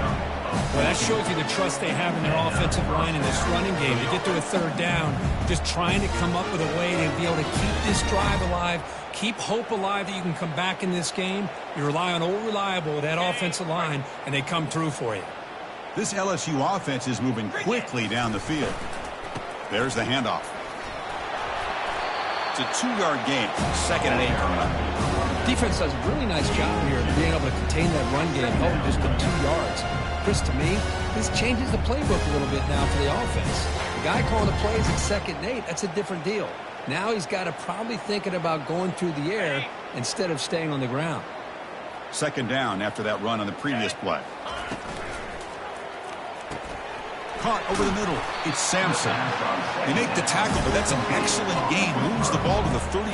Well, that shows you the trust they have in their offensive line in this running game. To get to a 3rd down, just trying to come up with a way to be able to keep this drive alive, keep hope alive that you can come back in this game. You rely on old reliable, that offensive line, and they come through for you. This LSU offense is moving quickly down the field. There's the handoff. It's a 2-yard gain. 2nd and 8 coming up. Defense does a really nice job here of being able to contain that run game, held just to 2 yards. Chris, to me, this changes the playbook a little bit now for the offense. The guy calling the plays at 2nd and 8, that's a different deal. Now he's got to probably thinking about going through the air instead of staying on the ground. 2nd down after that run on the previous play. Caught over the middle. It's Sampson. They make the tackle, but that's an excellent gain. Moves the ball to the 33.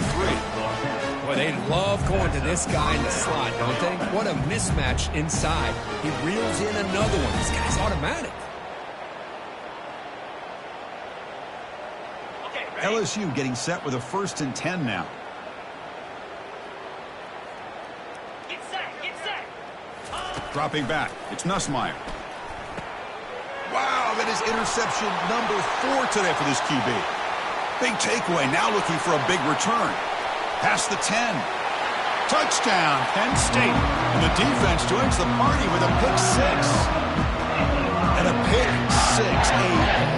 Boy, they love going to this guy in the slot, don't they? What a mismatch inside. He reels in another one. This guy's automatic. LSU getting set with a 1st and 10 now. Get set. Dropping back. It's Nussmeier. Wow, that is interception number 4 today for this QB. Big takeaway, now looking for a big return. Past the 10. Touchdown, Penn State. And the defense joins the party with a pick six. And a pick six, a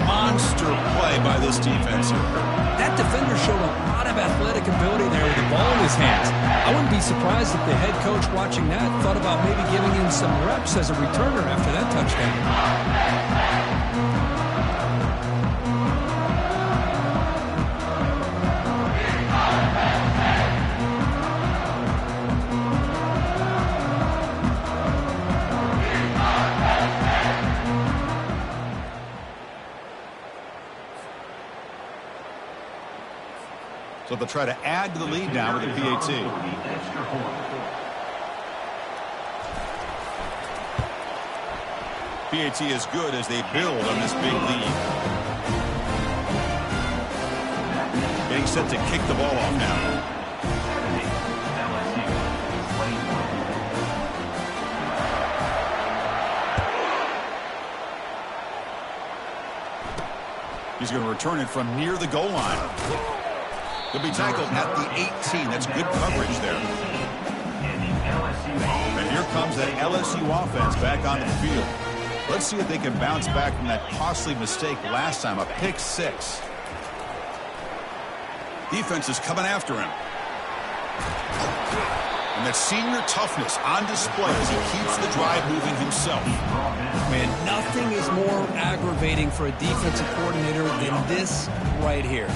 monster play by this defense here. That defender showed a lot of athletic ability there with the ball in his hands. I wouldn't be surprised if the head coach watching that thought about maybe giving him some reps as a returner after that touchdown. So they'll try to add to the lead now with the PAT. PAT is good as they build on this big lead. Getting set to kick the ball off now. He's going to return it from near the goal line. He'll be tackled at the 18. That's good coverage there. And here comes that LSU offense back onto the field. Let's see if they can bounce back from that costly mistake last time, a pick six. Defense is coming after him. And that senior toughness on display as he keeps the drive moving himself. Man, nothing is more aggravating for a defensive coordinator than this right here.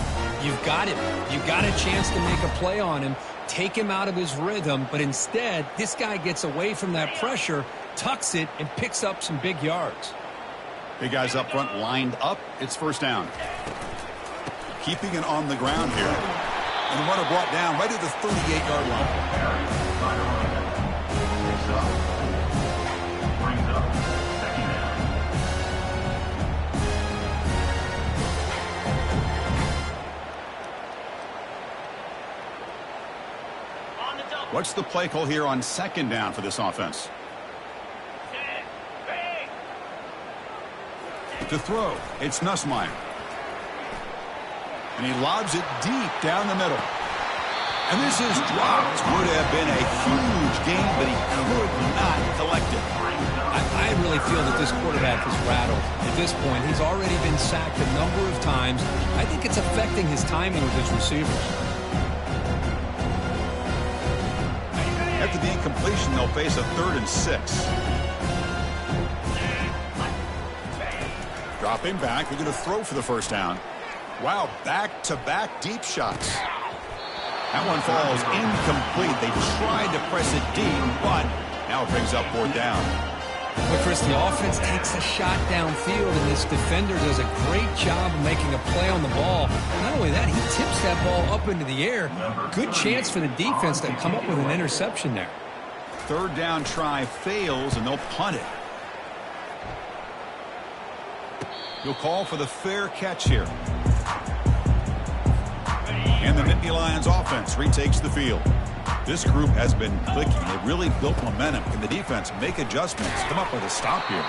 You've got him. You've got a chance to make a play on him, take him out of his rhythm, but instead, this guy gets away from that pressure, tucks it, and picks up some big yards. Big guys up front lined up. It's first down. Keeping it on the ground here. And the runner brought down right at the 38-yard line. What's the play call here on second down for this offense? To throw, it's Nussmeier. And he lobs it deep down the middle. And this is dropped. Would have been a huge gain, but he could not collect it. I really feel that this quarterback is rattled. At this point, he's already been sacked a number of times. I think it's affecting his timing with his receivers. After the incompletion, they'll face a 3rd and 6. Dropping back. They're going to throw for the first down. Wow, back-to-back deep shots. That one falls incomplete. They tried to press it deep, but now it brings up 4th down. But Chris, the offense takes a shot downfield, and this defender does a great job of making a play on the ball. Not only that, he tips that ball up into the air. Good chance for the defense to come up with an interception there. 3rd down try fails, and they'll punt it. He'll call for the fair catch here. And the Nittany Lions offense retakes the field. This group has been clicking. They've really built momentum. Can the defense make adjustments? Come up with a stop here.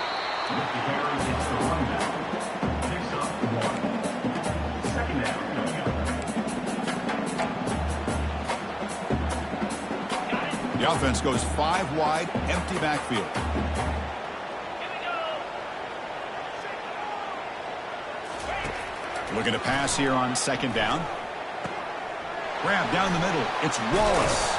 The offense goes 5 wide, empty backfield. Looking to pass here on 2nd down. Grab down the middle. It's Wallace.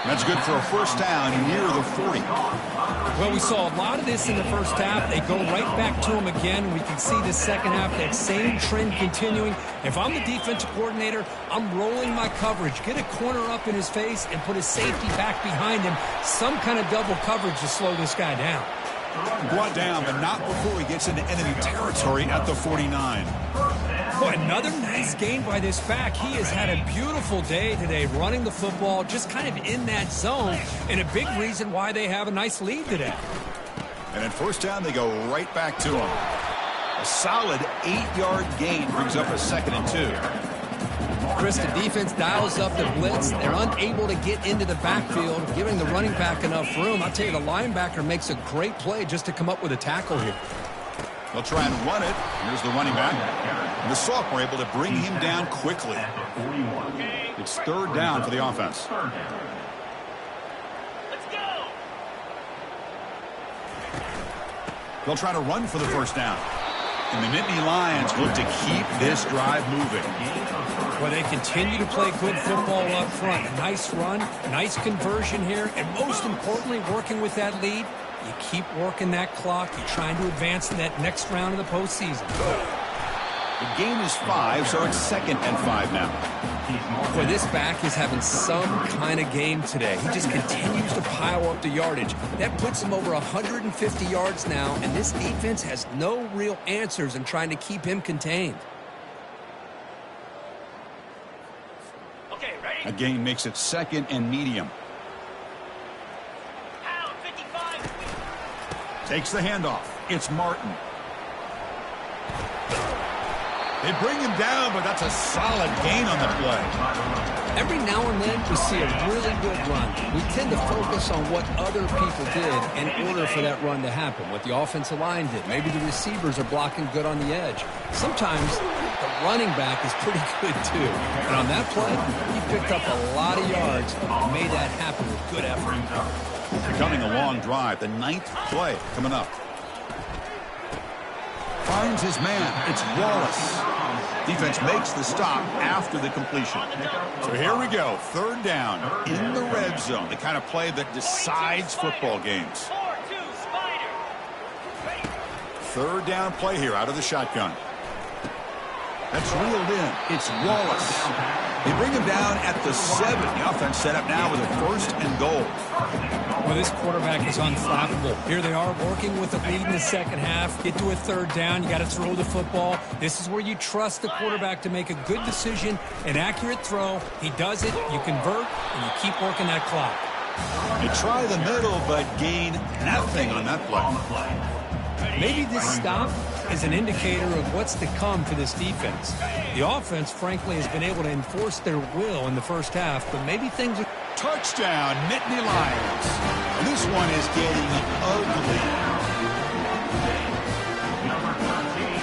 That's good for a first down near the 40. Well, we saw a lot of this in the first half. They go right back to him again. We can see the second half, that same trend continuing. If I'm the defensive coordinator, I'm rolling my coverage. Get a corner up in his face and put his safety back behind him. Some kind of double coverage to slow this guy down. Brought down, but not before he gets into enemy territory at the 49. Boy, another nice game by this back. He has had a beautiful day today running the football, just kind of in that zone, and a big reason why they have a nice lead today. And at first down, they go right back to him. A solid 8-yard gain brings up a 2nd and 2. Chris, the defense dials up the blitz. They're unable to get into the backfield, giving the running back enough room. I'll tell you, the linebacker makes a great play just to come up with a tackle here. They'll try and run it. Here's the running back. And the sophomore able to bring him down quickly. It's third down for the offense. Let's go. They'll try to run for the first down. And the Nittany Lions look to keep this drive moving. Well, they continue to play good football up front. A nice run, nice conversion here, and most importantly, working with that lead, you keep working that clock. You're trying to advance to that next round of the postseason. The game is 5, so it's 2nd and 5 now. Boy, this back is having some kind of game today. He just continues to pile up the yardage. That puts him over 150 yards now, and this defense has no real answers in trying to keep him contained. Okay, ready? A gain makes it 2nd and medium. Pound 55. Takes the handoff. It's Martin. They bring him down, but that's a solid gain on the play. Every now and then we see a really good run. We tend to focus on what other people did in order for that run to happen, what the offensive line did. Maybe the receivers are blocking good on the edge. Sometimes the running back is pretty good too. And on that play, he picked up a lot of yards and made that happen with good effort. Becoming a long drive, the 9th play coming up. Finds his man. It's Wallace. Defense makes the stop after the completion. So here we go. 3rd down in the red zone. The kind of play that decides football games. 4-2 Spider. 3rd down play here out of the shotgun. That's reeled in. It's Wallace. They bring him down at the 7. The offense set up now with a 1st and goal. Well, this quarterback is unflappable. Here they are working with the lead in the second half. Get to a 3rd down. You got to throw the football. This is where you trust the quarterback to make a good decision, an accurate throw. He does it. You convert, and you keep working that clock. They try the middle, but gain nothing on that play. Maybe this stop is an indicator of what's to come for this defense. The offense, frankly, has been able to enforce their will in the first half, but maybe things are... Touchdown, Nittany Lions. And this one is getting ugly. Number 13 is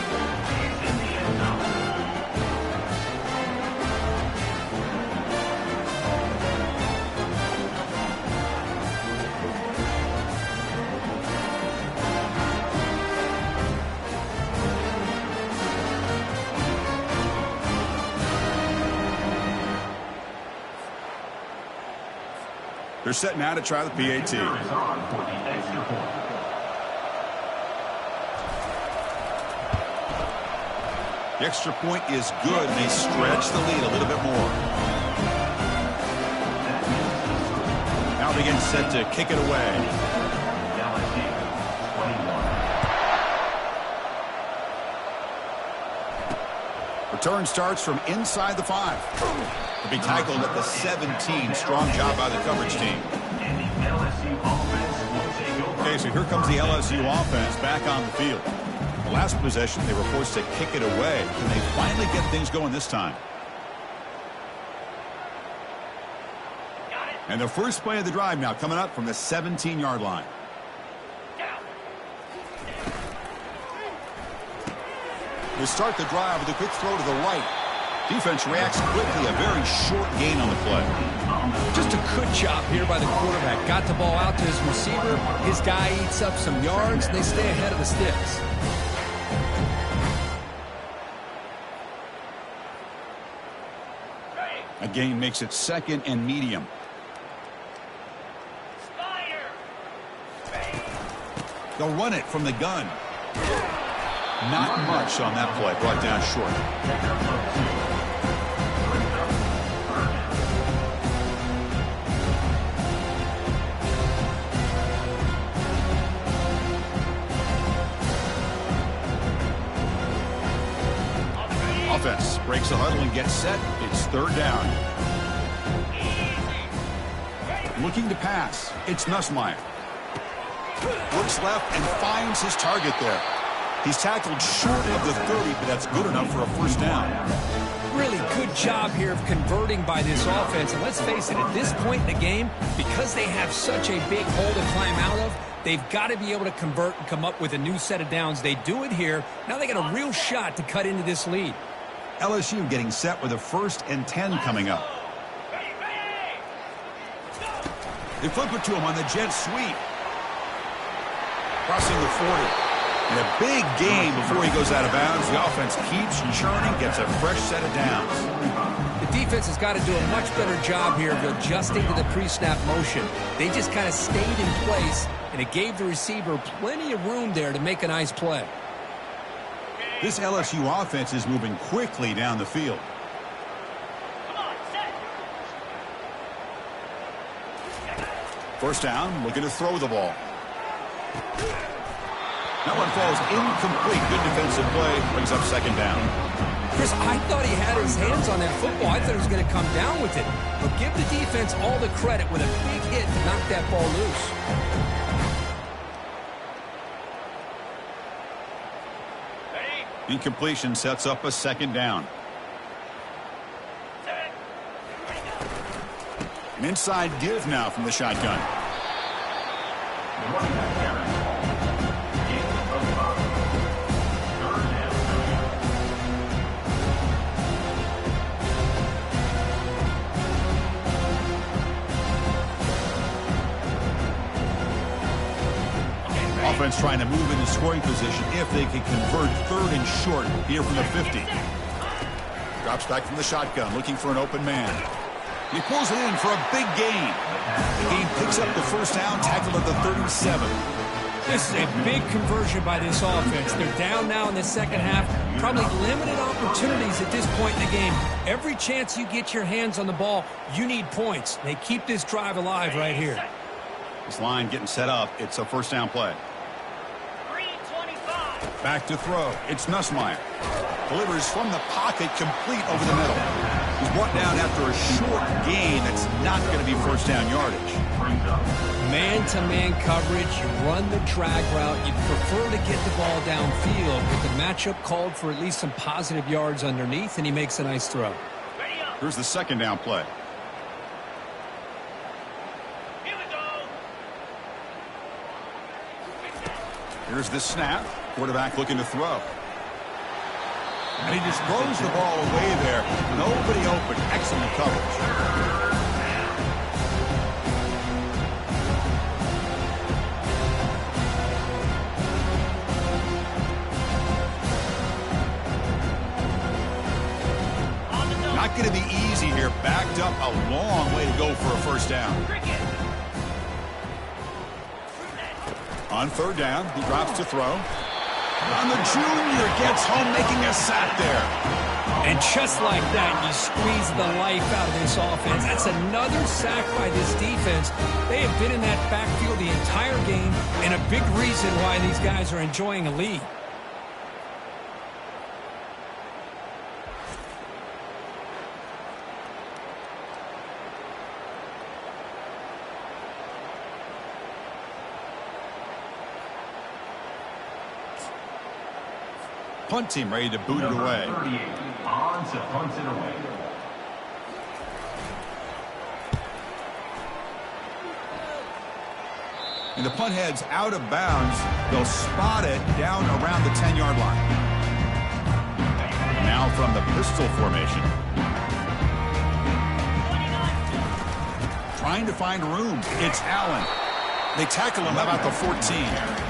in the end zone. They're set now to try the PAT. Is on for the extra point. The extra point is good, and they stretch the lead a little bit more. Now they get set to kick it away. LSU 21. Return starts from inside the 5. To be tackled at the 17. Strong job by the coverage team. And the LSU offense will take over. Okay, so here comes the LSU offense back on the field. The last possession, they were forced to kick it away. Can they finally get things going this time? And the first play of the drive now coming up from the 17-yard line. They start the drive with a quick throw to the right. Defense reacts quickly, a very short gain on the play. Just a good job here by the quarterback. Got the ball out to his receiver. His guy eats up some yards, and they stay ahead of the sticks. A gain makes it 2nd and medium. They'll run it from the gun. Not much on that play, brought down short. Offense breaks the huddle and gets set. It's 3rd down. Looking to pass. It's Nussmeier. Looks left and finds his target there. He's tackled short of the 30, but that's good enough for a first down. Really good job here of converting by this offense. And let's face it, at this point in the game, because they have such a big hole to climb out of, they've got to be able to convert and come up with a new set of downs. They do it here. Now they got a real shot to cut into this lead. LSU getting set with a 1st and 10 coming up. They flip it to him on the jet sweep. Crossing the 40. And a big gain before he goes out of bounds. The offense keeps churning, gets a fresh set of downs. The defense has got to do a much better job here of adjusting to the pre-snap motion. They just kind of stayed in place, and it gave the receiver plenty of room there to make a nice play. This LSU offense is moving quickly down the field. Come on, set. First down, looking to throw the ball. That one falls incomplete. Good defensive play. Brings up second down. Chris, I thought he had his hands on that football. I thought he was going to come down with it. But give the defense all the credit with a big hit to knock that ball loose. Incompletion sets up a second down. An inside give now from the shotgun. Offense trying to move into scoring position if they can convert 3rd and short here from the 50. Drops back from the shotgun, looking for an open man. He pulls it in for a big gain. The game picks up the first down, tackled at the 37. This is a big conversion by this offense. They're down now in the second half. Probably limited opportunities at this point in the game. Every chance you get your hands on the ball, you need points. They keep this drive alive right here. This line getting set up. It's a first down play. 325. Back to throw. It's Nussmeier. Delivers from the pocket, complete over the middle. He's brought down after a short gain that's not going to be first down yardage. Man-to-man coverage, you run the drag route. You prefer to get the ball downfield, but the matchup called for at least some positive yards underneath, and he makes a nice throw. Ready up. Here's the second down play. Here we go. Here's the snap. Quarterback looking to throw. And he just throws the ball away there. Nobody open. Excellent coverage. Not going to be easy here. Backed up a long way to go for a first down. On 3rd down, he drops to throw. And the junior gets home, making a sack there. And just like that, you squeeze the life out of this offense. That's another sack by this defense. They have been in that backfield the entire game, and a big reason why these guys are enjoying a lead. Punt team ready to boot it away. 38 on to punt it away. And the punt heads out of bounds. They'll spot it down around the 10-yard line. Now from the pistol formation. Trying to find room. It's Allen. They tackle him about the 14.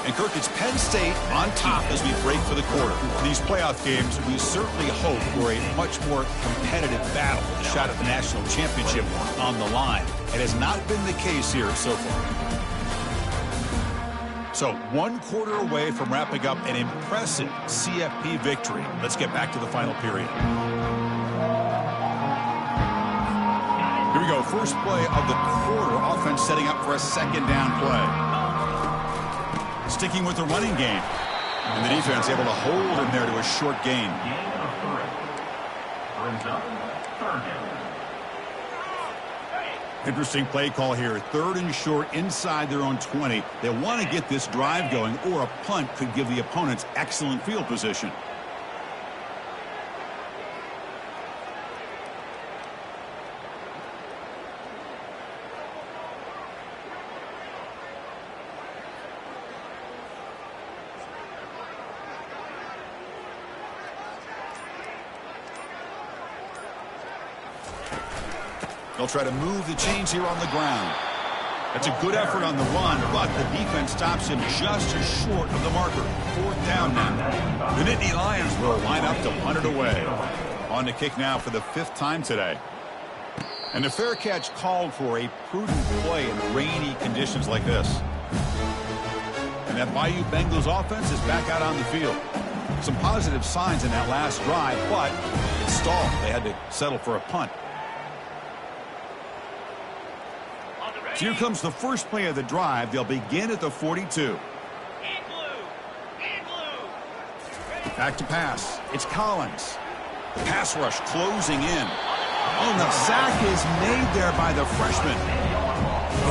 And Kirk, it's Penn State on top as we break for the quarter. These playoff games, we certainly hope for a much more competitive battle, a shot at the national championship on the line. It has not been the case here so far. So 1 quarter away from wrapping up an impressive CFP victory. Let's get back to the final period. Here we go. First play of the quarter. Offense setting up for a second down play. Sticking with the running game. And the defense able to hold him there to a short gain. Gain of 3. Brings up 3rd down. Interesting play call here. 3rd and short inside their own 20. They want to get this drive going, or a punt could give the opponents excellent field position. They'll try to move the chains here on the ground. That's a good effort on the run, but the defense stops him just short of the marker. 4th down now. The Nittany Lions will line up to punt it away. On to kick now for the 5th time today. And the fair catch called for a prudent play in rainy conditions like this. And that Bayou Bengals offense is back out on the field. Some positive signs in that last drive, but it stalled. They had to settle for a punt. So here comes the first play of the drive. They'll begin at the 42. Back to pass. It's Collins. Pass rush closing in. Oh, the sack is made there by the freshman.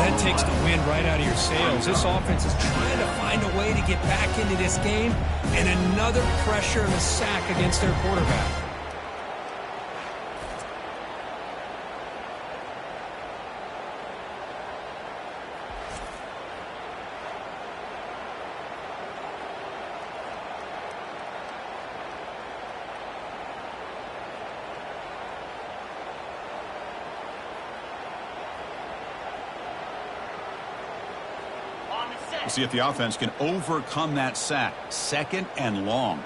That takes the wind right out of your sails. This offense is trying to find a way to get back into this game, and another pressure and a sack against their quarterback. We'll see if the offense can overcome that sack. 2nd and long.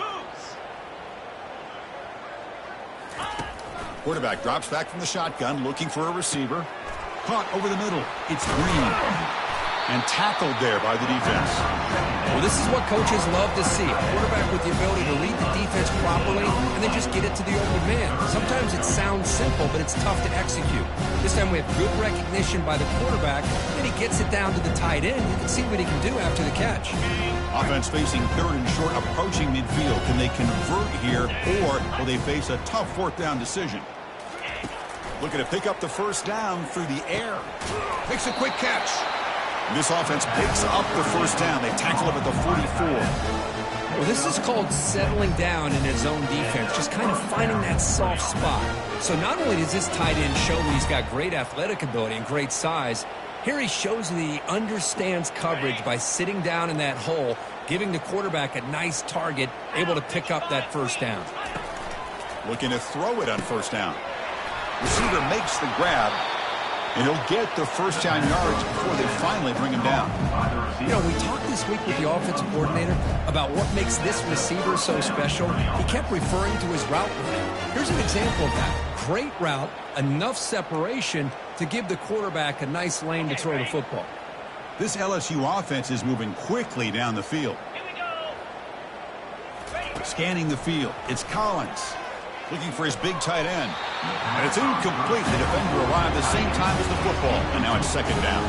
Quarterback drops back from the shotgun, looking for a receiver. Caught over the middle. It's Green. And tackled there by the defense. Well, this is what coaches love to see. A quarterback with the ability to read the defense properly and then just get it to the open man. Sometimes it sounds simple, but it's tough to execute. This time we have good recognition by the quarterback, and he gets it down to the tight end. You can see what he can do after the catch. Offense facing 3rd and short, approaching midfield. Can they convert here, or will they face a tough 4th down decision? Looking to pick up the 1st down through the air. Makes a quick catch. This offense picks up the 1st down. They tackle him at the 44. Well, this is called settling down in his own defense, just kind of finding that soft spot. So not only does this tight end show that he's got great athletic ability and great size, here he shows that he understands coverage by sitting down in that hole, giving the quarterback a nice target, able to pick up that 1st down. Looking to throw it on 1st down. Receiver makes the grab. And he'll get the 1st down yards before they finally bring him down. You know, we talked this week with the offensive coordinator about what makes this receiver so special. He kept referring to his route running. Here's an example of that. Great route, enough separation to give the quarterback a nice lane to throw the football. This LSU offense is moving quickly down the field. Scanning the field. It's Collins. Looking for his big tight end. And it's incomplete. The defender arrived at the same time as the football. And now it's 2nd down.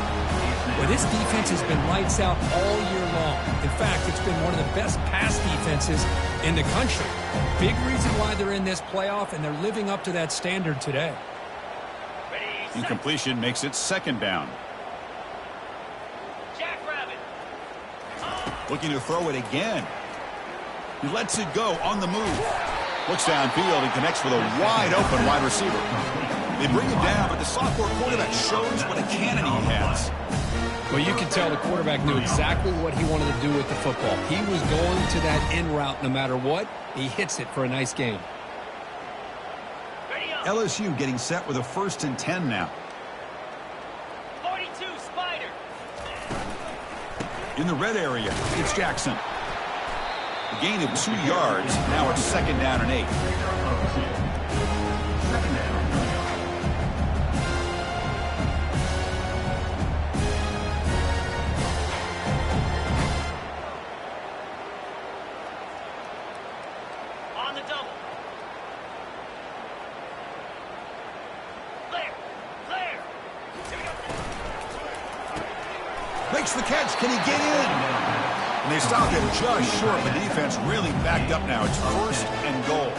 Well, this defense has been lights out all year long. In fact, it's been one of the best pass defenses in the country. Big reason why they're in this playoff, and they're living up to that standard today. Incompletion makes it 2nd down. Looking to throw it again. He lets it go on the move. Looks downfield and connects with a wide-open wide receiver. They bring him down, but the sophomore quarterback shows what a cannon he has. Well, you can tell the quarterback knew exactly what he wanted to do with the football. He was going to that in route no matter what. He hits it for a nice gain. LSU getting set with a 1st and 10 now. 42, Spider. In the red area, it's Jackson. A gain of 2 yards. Now it's 2nd down and 8. On the double. Clear. Clear. Here we go. Makes the catch. Can he get in? And they stopped him just short. The defense really backed up now. It's 1st and goal.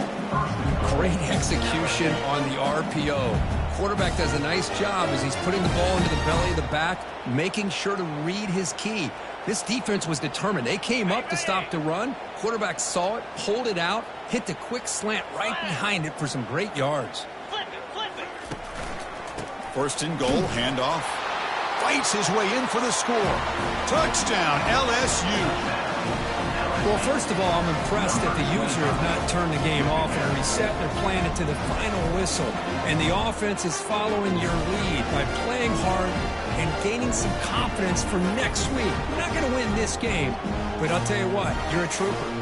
Great execution on the RPO. quarterback does a nice job as he's putting the ball into the belly of the back, making sure to read his key. This defense was determined. They came up to stop the run. Quarterback saw it, pulled it out, hit the quick slant right behind it for some great yards. Flip it. First and goal, handoff. Fights his way in for the score. Touchdown, LSU. Well, first of all, I'm impressed that the user have not turned the game off and reset. They're playing it to the final whistle. And the offense is following your lead by playing hard and gaining some confidence for next week. You're not going to win this game, but I'll tell you what, you're a trooper.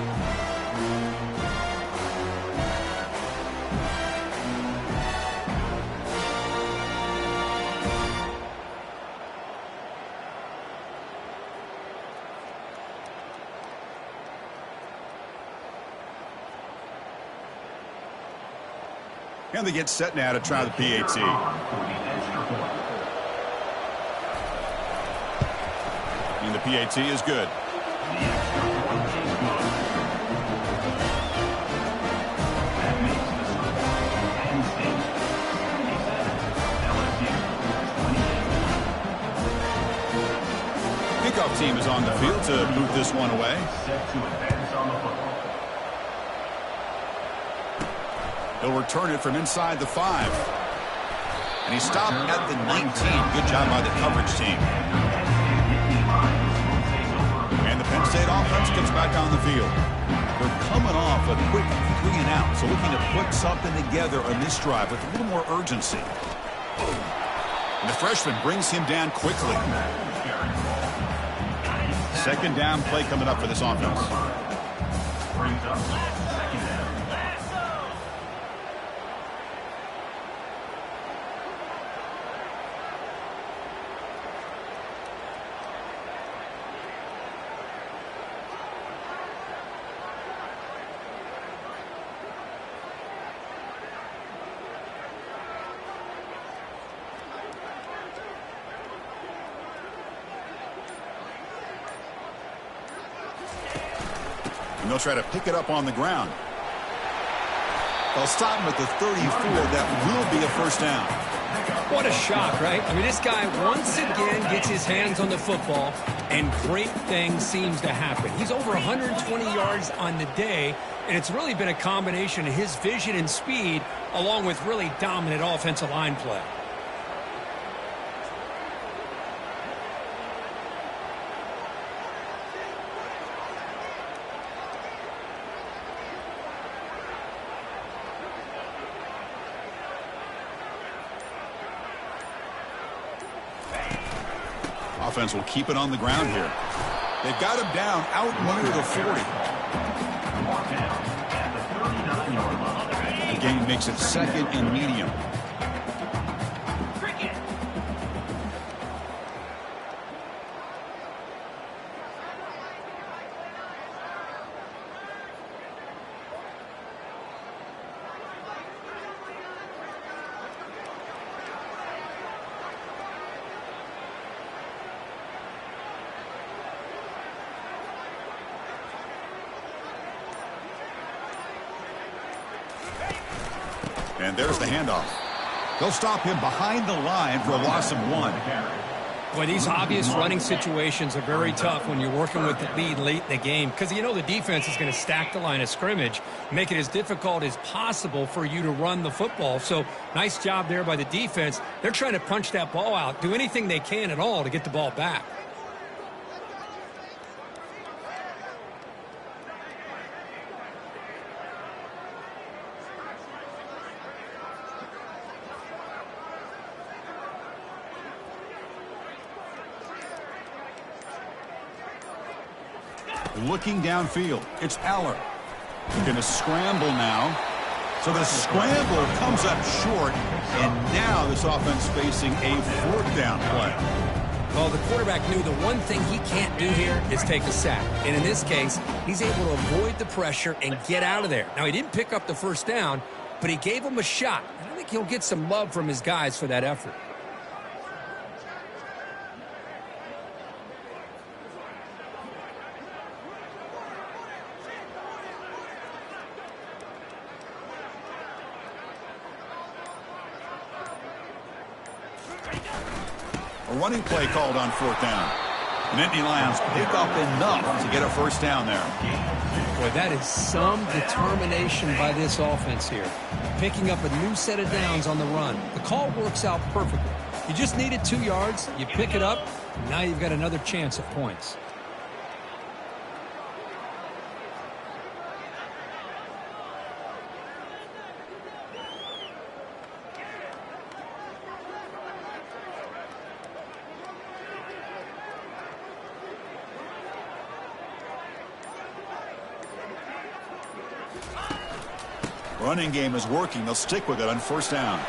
And they get set now to try the PAT. And the PAT is good. Kickoff team is on the field to boot this one away. Set to advance on the football. He'll return it from inside the 5. And he stopped at the 19. Good job by the coverage team. And the Penn State offense gets back on the field. They're coming off a quick 3 and out, so looking to put something together on this drive with a little more urgency. And the freshman brings him down quickly. Second down play coming up for this offense. Brings up second down. And they'll try to pick it up on the ground. They'll stop him at the 34. That will be a first down. What a shock, right? I mean, this guy once again gets his hands on the football, and great things seems to happen. He's over 120 yards on the day, and it's really been a combination of his vision and speed along with really dominant offensive line play. Offense will keep it on the ground here. They've got him down out near the 40. The game makes it second and medium. And there's the handoff. They'll stop him behind the line for a loss of 1. Boy, these obvious running situations are very tough when you're working with the lead late in the game because you know the defense is going to stack the line of scrimmage, make it as difficult as possible for you to run the football. So nice job there by the defense. They're trying to punch that ball out, do anything they can at all to get the ball back. Looking downfield, it's Aller. Going to scramble now. So the scrambler comes up short, and now this offense facing a 4th down play. Well, the quarterback knew the one thing he can't do here is take a sack. And in this case, he's able to avoid the pressure and get out of there. Now, he didn't pick up the first down, but he gave him a shot. And I think he'll get some love from his guys for that effort. running play called on 4th down. The Nittany Lions pick up enough to get a first down there. Boy, that is some determination by this offense here. Picking up a new set of downs on the run. The call works out perfectly. You just needed 2 yards. You pick it up. And now you've got another chance at points. Running game is working. They'll stick with it on 1st down.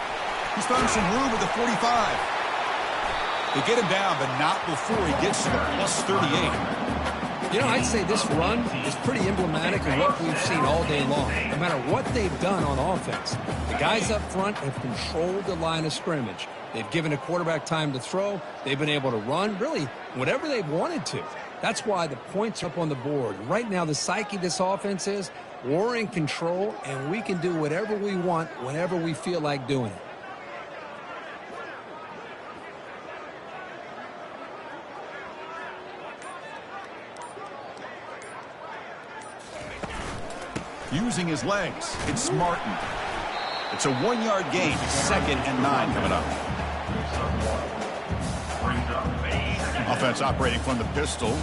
He's found some room at the 45. They get him down, but not before he gets to the plus 38. You know, I'd say this run is pretty emblematic of what we've seen all day long. No matter what they've done on offense, the guys up front have controlled the line of scrimmage. They've given a quarterback time to throw. They've been able to run, really, whatever they've wanted to. That's why the points are up on the board. Right now, the psyche of this offense is we're in control, and we can do whatever we want whenever we feel like doing it. Using his legs, it's Martin. It's a 1-yard gain, 2nd and 9 coming up. Offense operating from the pistol.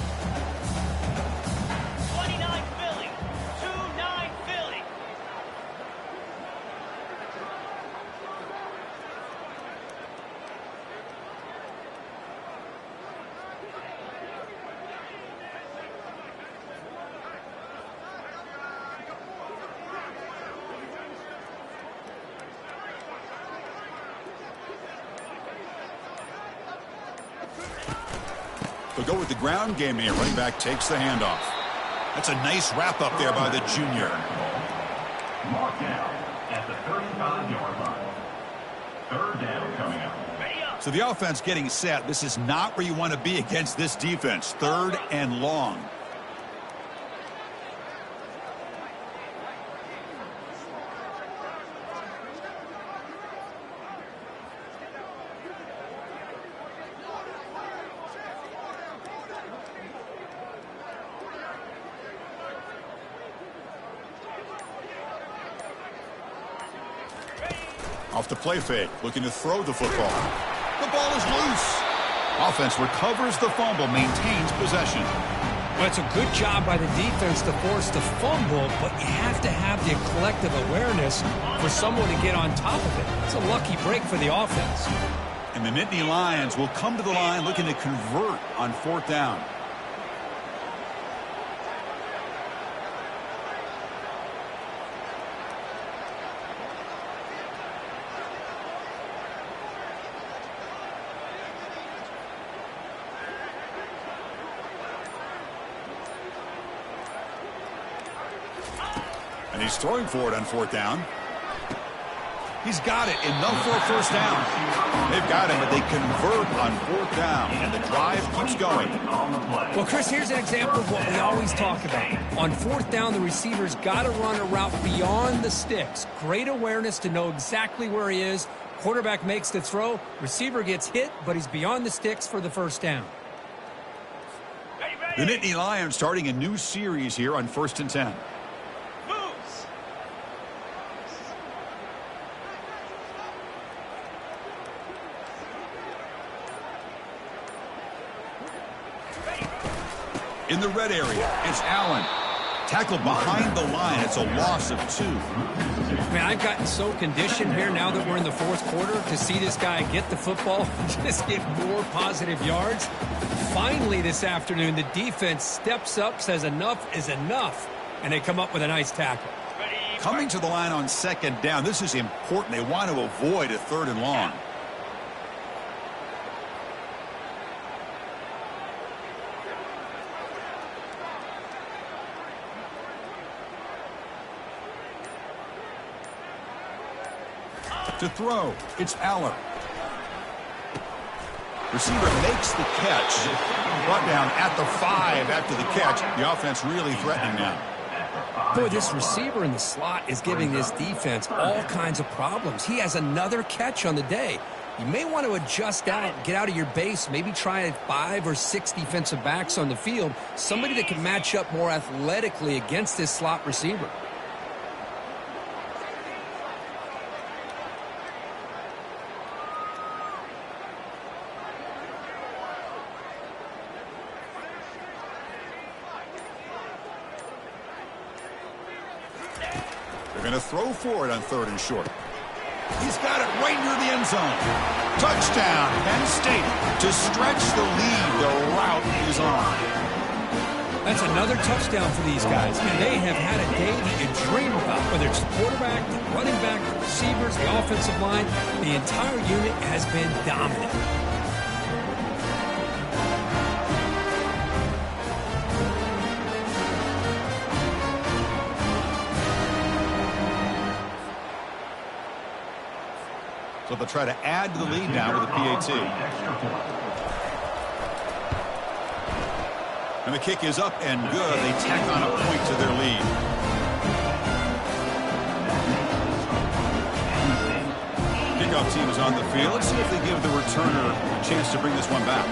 29 Philly. 2-9 Philly. They'll go with the ground game here. Running back takes the handoff. That's a nice wrap up there by the junior. Mark down at the 35-yard line. 3rd down coming up. So the offense getting set. This is not where you want to be against this defense. 3rd and long. Off the play fake, looking to throw the football. The ball is loose. Offense recovers the fumble, maintains possession. Well, it's a good job by the defense to force the fumble, but you have to have the collective awareness for someone to get on top of it. It's a lucky break for the offense. And the Nittany Lions will come to the line looking to convert on 4th down. And he's throwing for it on 4th down. He's got it. Enough for a first down. They've got him, but they convert on 4th down. And the drive keeps going. Well, Chris, here's an example of what we always talk about. On 4th down, the receiver's got to run a route beyond the sticks. Great awareness to know exactly where he is. Quarterback makes the throw. Receiver gets hit, but he's beyond the sticks for the first down. The Nittany Lions starting a new series here on 1st and 10. In the red area, it's Allen. Tackled behind the line. It's a loss of 2. Man, I've gotten so conditioned here now that we're in the 4th quarter to see this guy get the football and just get more positive yards. Finally this afternoon, the defense steps up, says enough is enough, and they come up with a nice tackle. Coming to the line on 2nd down. This is important. They want to avoid a 3rd and long. To throw, it's Allen. Receiver makes the catch. Brought down at the 5 after the catch. The offense really threatening now. Boy, this receiver in the slot is giving this defense all kinds of problems. He has another catch on the day. you may want to adjust out, get out of your base, maybe try 5 or 6 defensive backs on the field, somebody that can match up more athletically against this slot receiver. They're going to throw for it on 3rd and short. He's got it right near the end zone. Touchdown, Penn State. To stretch the lead, the route is on. That's another touchdown for these guys. And they have had a day that you dream about, whether it's the quarterback, the running back, the receivers, the offensive line. The entire unit has been dominant. So they'll try to add to the lead now with a PAT. And the kick is up and good. They tack on a point to their lead. Kickoff team is on the field. Let's see if they give the returner a chance to bring this one back.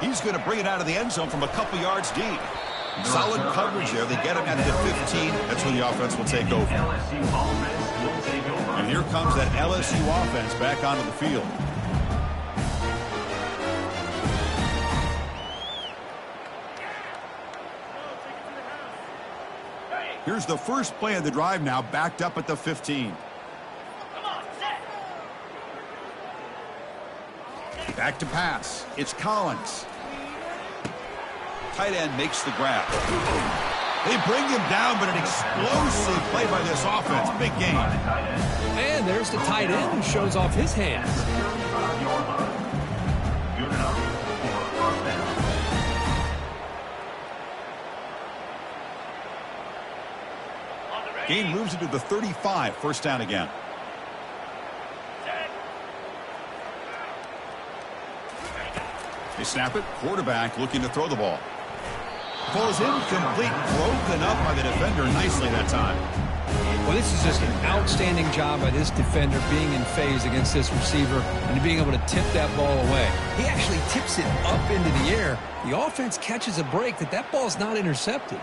He's going to bring it out of the end zone from a couple yards deep. Solid coverage there. They get him at the 15. That's when the offense will take over. And here comes that LSU offense back onto the field. Here's the first play of the drive now, backed up at the 15. Back to pass. It's Collins. Tight end makes the grab. They bring him down, but an explosive play by this offense. Big game. And there's the tight end who shows off his hands. Gain moves into the 35. First down again. They snap it. Quarterback looking to throw the ball. Ball is incomplete. Broken up by the defender nicely that time. Well, this is just an outstanding job by this defender being in phase against this receiver and being able to tip that ball away. He actually tips it up into the air. The offense catches a break that ball's not intercepted.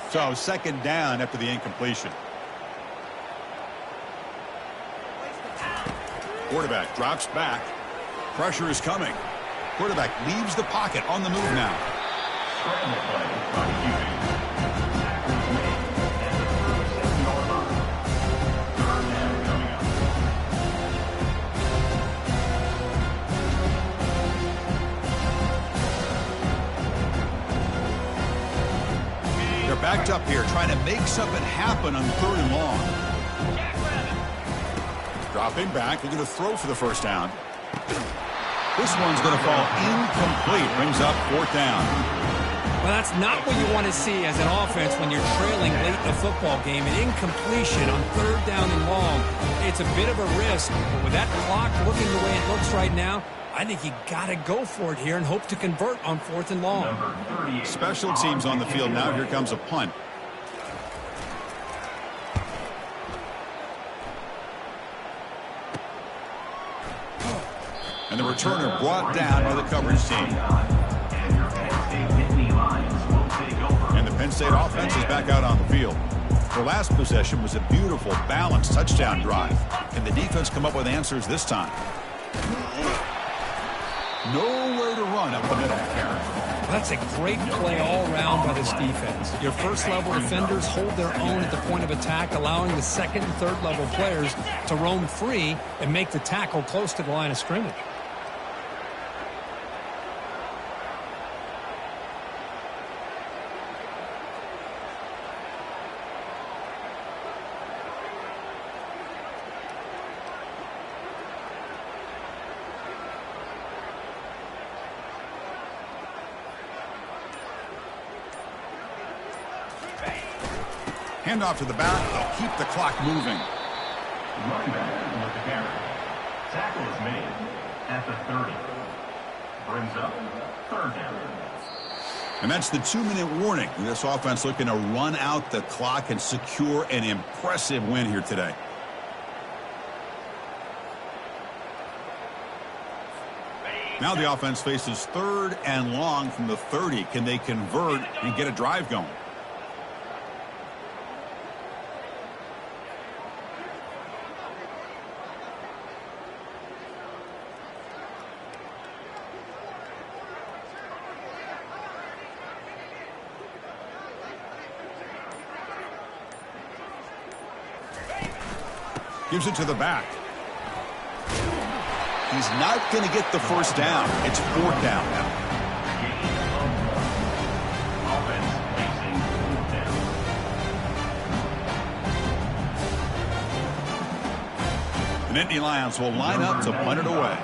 So second down after the incompletion. Quarterback drops back. Pressure is coming. Quarterback leaves the pocket on the move now. They're backed up here, trying to make something happen on 3rd and long. Dropping back, looking to throw for the first down. This one's going to fall incomplete. Brings up 4th down. Well, that's not what you want to see as an offense when you're trailing late in a football game. An incompletion on 3rd down and long. It's a bit of a risk, but with that clock looking the way it looks right now, I think you got to go for it here and hope to convert on 4th and long. Special teams on the field now. Here comes a punt. And the returner brought down by the coverage team. And the Penn State offense is back out on the field. Their last possession was a beautiful, balanced touchdown drive. Can the defense come up with answers this time? Nowhere to run up the middle. That's a great play all around by this defense. Your first-level defenders hold their own at the point of attack, allowing the second and third-level players to roam free and make the tackle close to the line of scrimmage. Handoff to the back. They'll keep the clock moving. Running back with the carry. Tackle is made at the 30. Brings up 3rd down. And that's the 2-minute warning. This offense looking to run out the clock and secure an impressive win here today. Now the offense faces 3rd and long from the 30. Can they convert and get a drive going? Gives it to the back. He's not going to get the first down. It's 4th down now. The Nittany Lions will line up to punt it away.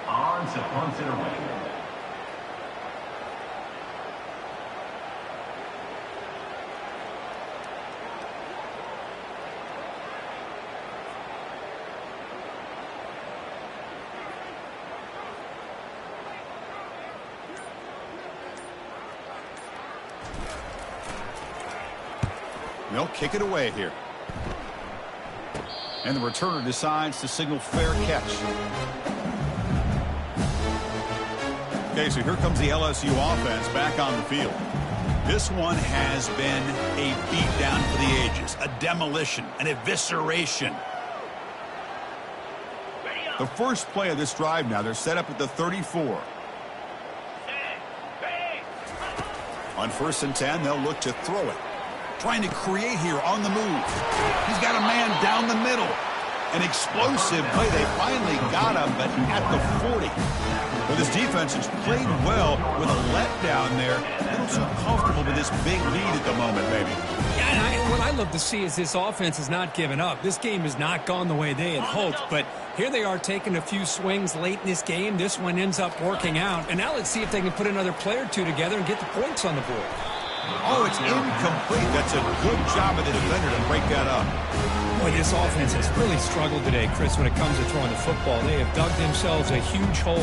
On to punt it away. They'll kick it away here. And the returner decides to signal fair catch. Okay, so here comes the LSU offense back on the field. This one has been a beatdown for the ages, a demolition, an evisceration. The first play of this drive now, they're set up at the 34. On 1st and 10, they'll look to throw it. Trying to create here on the move. He's got a man down the middle. An explosive play. They finally got him, but at the 40. Well, this defense has played well with a letdown there. A little too comfortable with this big lead at the moment, maybe. Yeah, and what I love to see is this offense has not given up. This game has not gone the way they had hoped, but here they are taking a few swings late in this game. This one ends up working out, and now let's see if they can put another play or two together and get the points on the board. Oh, it's incomplete. That's a good job of the defender to break that up. Boy, this offense has really struggled today, Chris, when it comes to throwing the football. They have dug themselves a huge hole.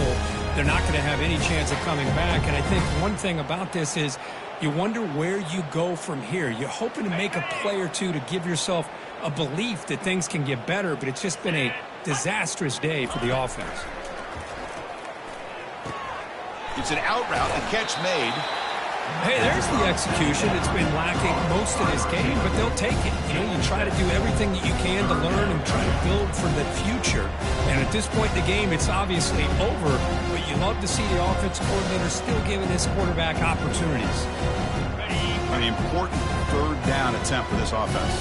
They're not going to have any chance of coming back. And I think one thing about this is you wonder where you go from here. You're hoping to make a play or two to give yourself a belief that things can get better, but it's just been a disastrous day for the offense. It's an out route, a catch made. Hey, there's the execution. It's been lacking most of this game, but they'll take it. You know, you try to do everything that you can to learn and try to build for the future. And at this point in the game, it's obviously over, but you love to see the offensive coordinator still giving this quarterback opportunities. An important 3rd down attempt for this offense.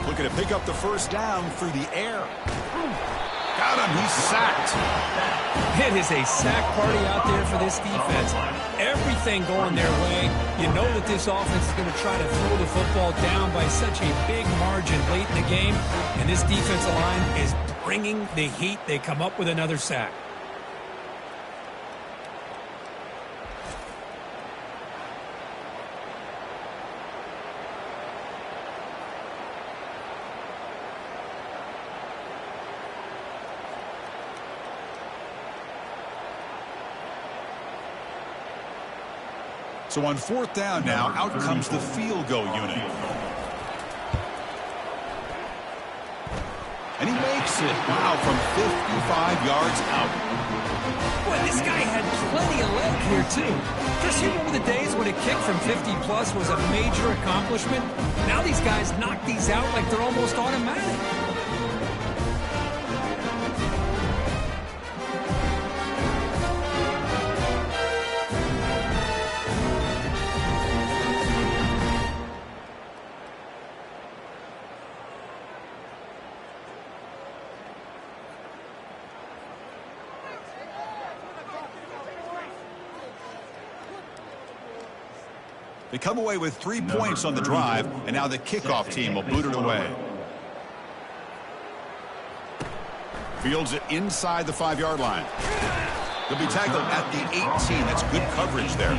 Looking to pick up the first down through the air. Got him. He's sacked. It is a sack party out there for this defense. Everything going their way. You know that this offense is going to try to throw the football down by such a big margin late in the game. And this defensive line is bringing the heat. They come up with another sack. So on 4th down now, out comes the field goal unit. And he makes it. Wow, from 55 yards out. Boy, this guy had plenty of leg here, too. Chris, you remember the days when a kick from 50-plus was a major accomplishment? Now these guys knock these out like they're almost automatic. They come away with 3 points on the drive, and now the kickoff team will boot it away. Fields it inside the 5-yard line. They'll be tackled at the 18. That's good coverage there.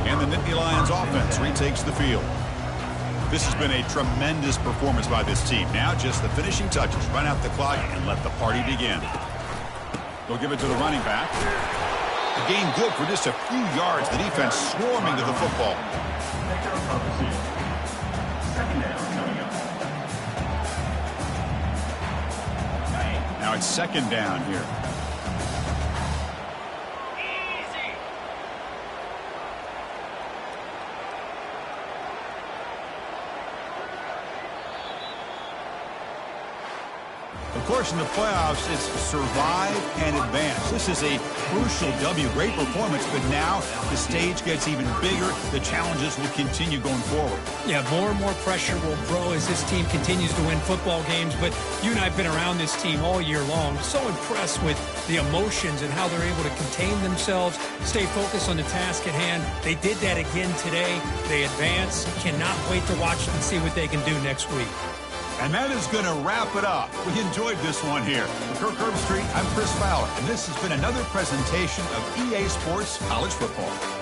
And the Nittany Lions offense retakes the field. This has been a tremendous performance by this team. Now just the finishing touches. Run out the clock and let the party begin. They'll give it to the running back. The gain good for just a few yards. The defense swarming to the football. Now it's second down here. Of course, in the playoffs, it's survive and advance. This is a crucial W. Great performance, but now the stage gets even bigger. The challenges will continue going forward. Yeah, more and more pressure will grow as this team continues to win football games. But you and I have been around this team all year long. So impressed with the emotions and how they're able to contain themselves, stay focused on the task at hand. They did that again today. They advance. Cannot wait to watch and see what they can do next week. And that is going to wrap it up. We enjoyed this one here. For Kirk Herbstreit, I'm Chris Fowler, and this has been another presentation of EA Sports College Football.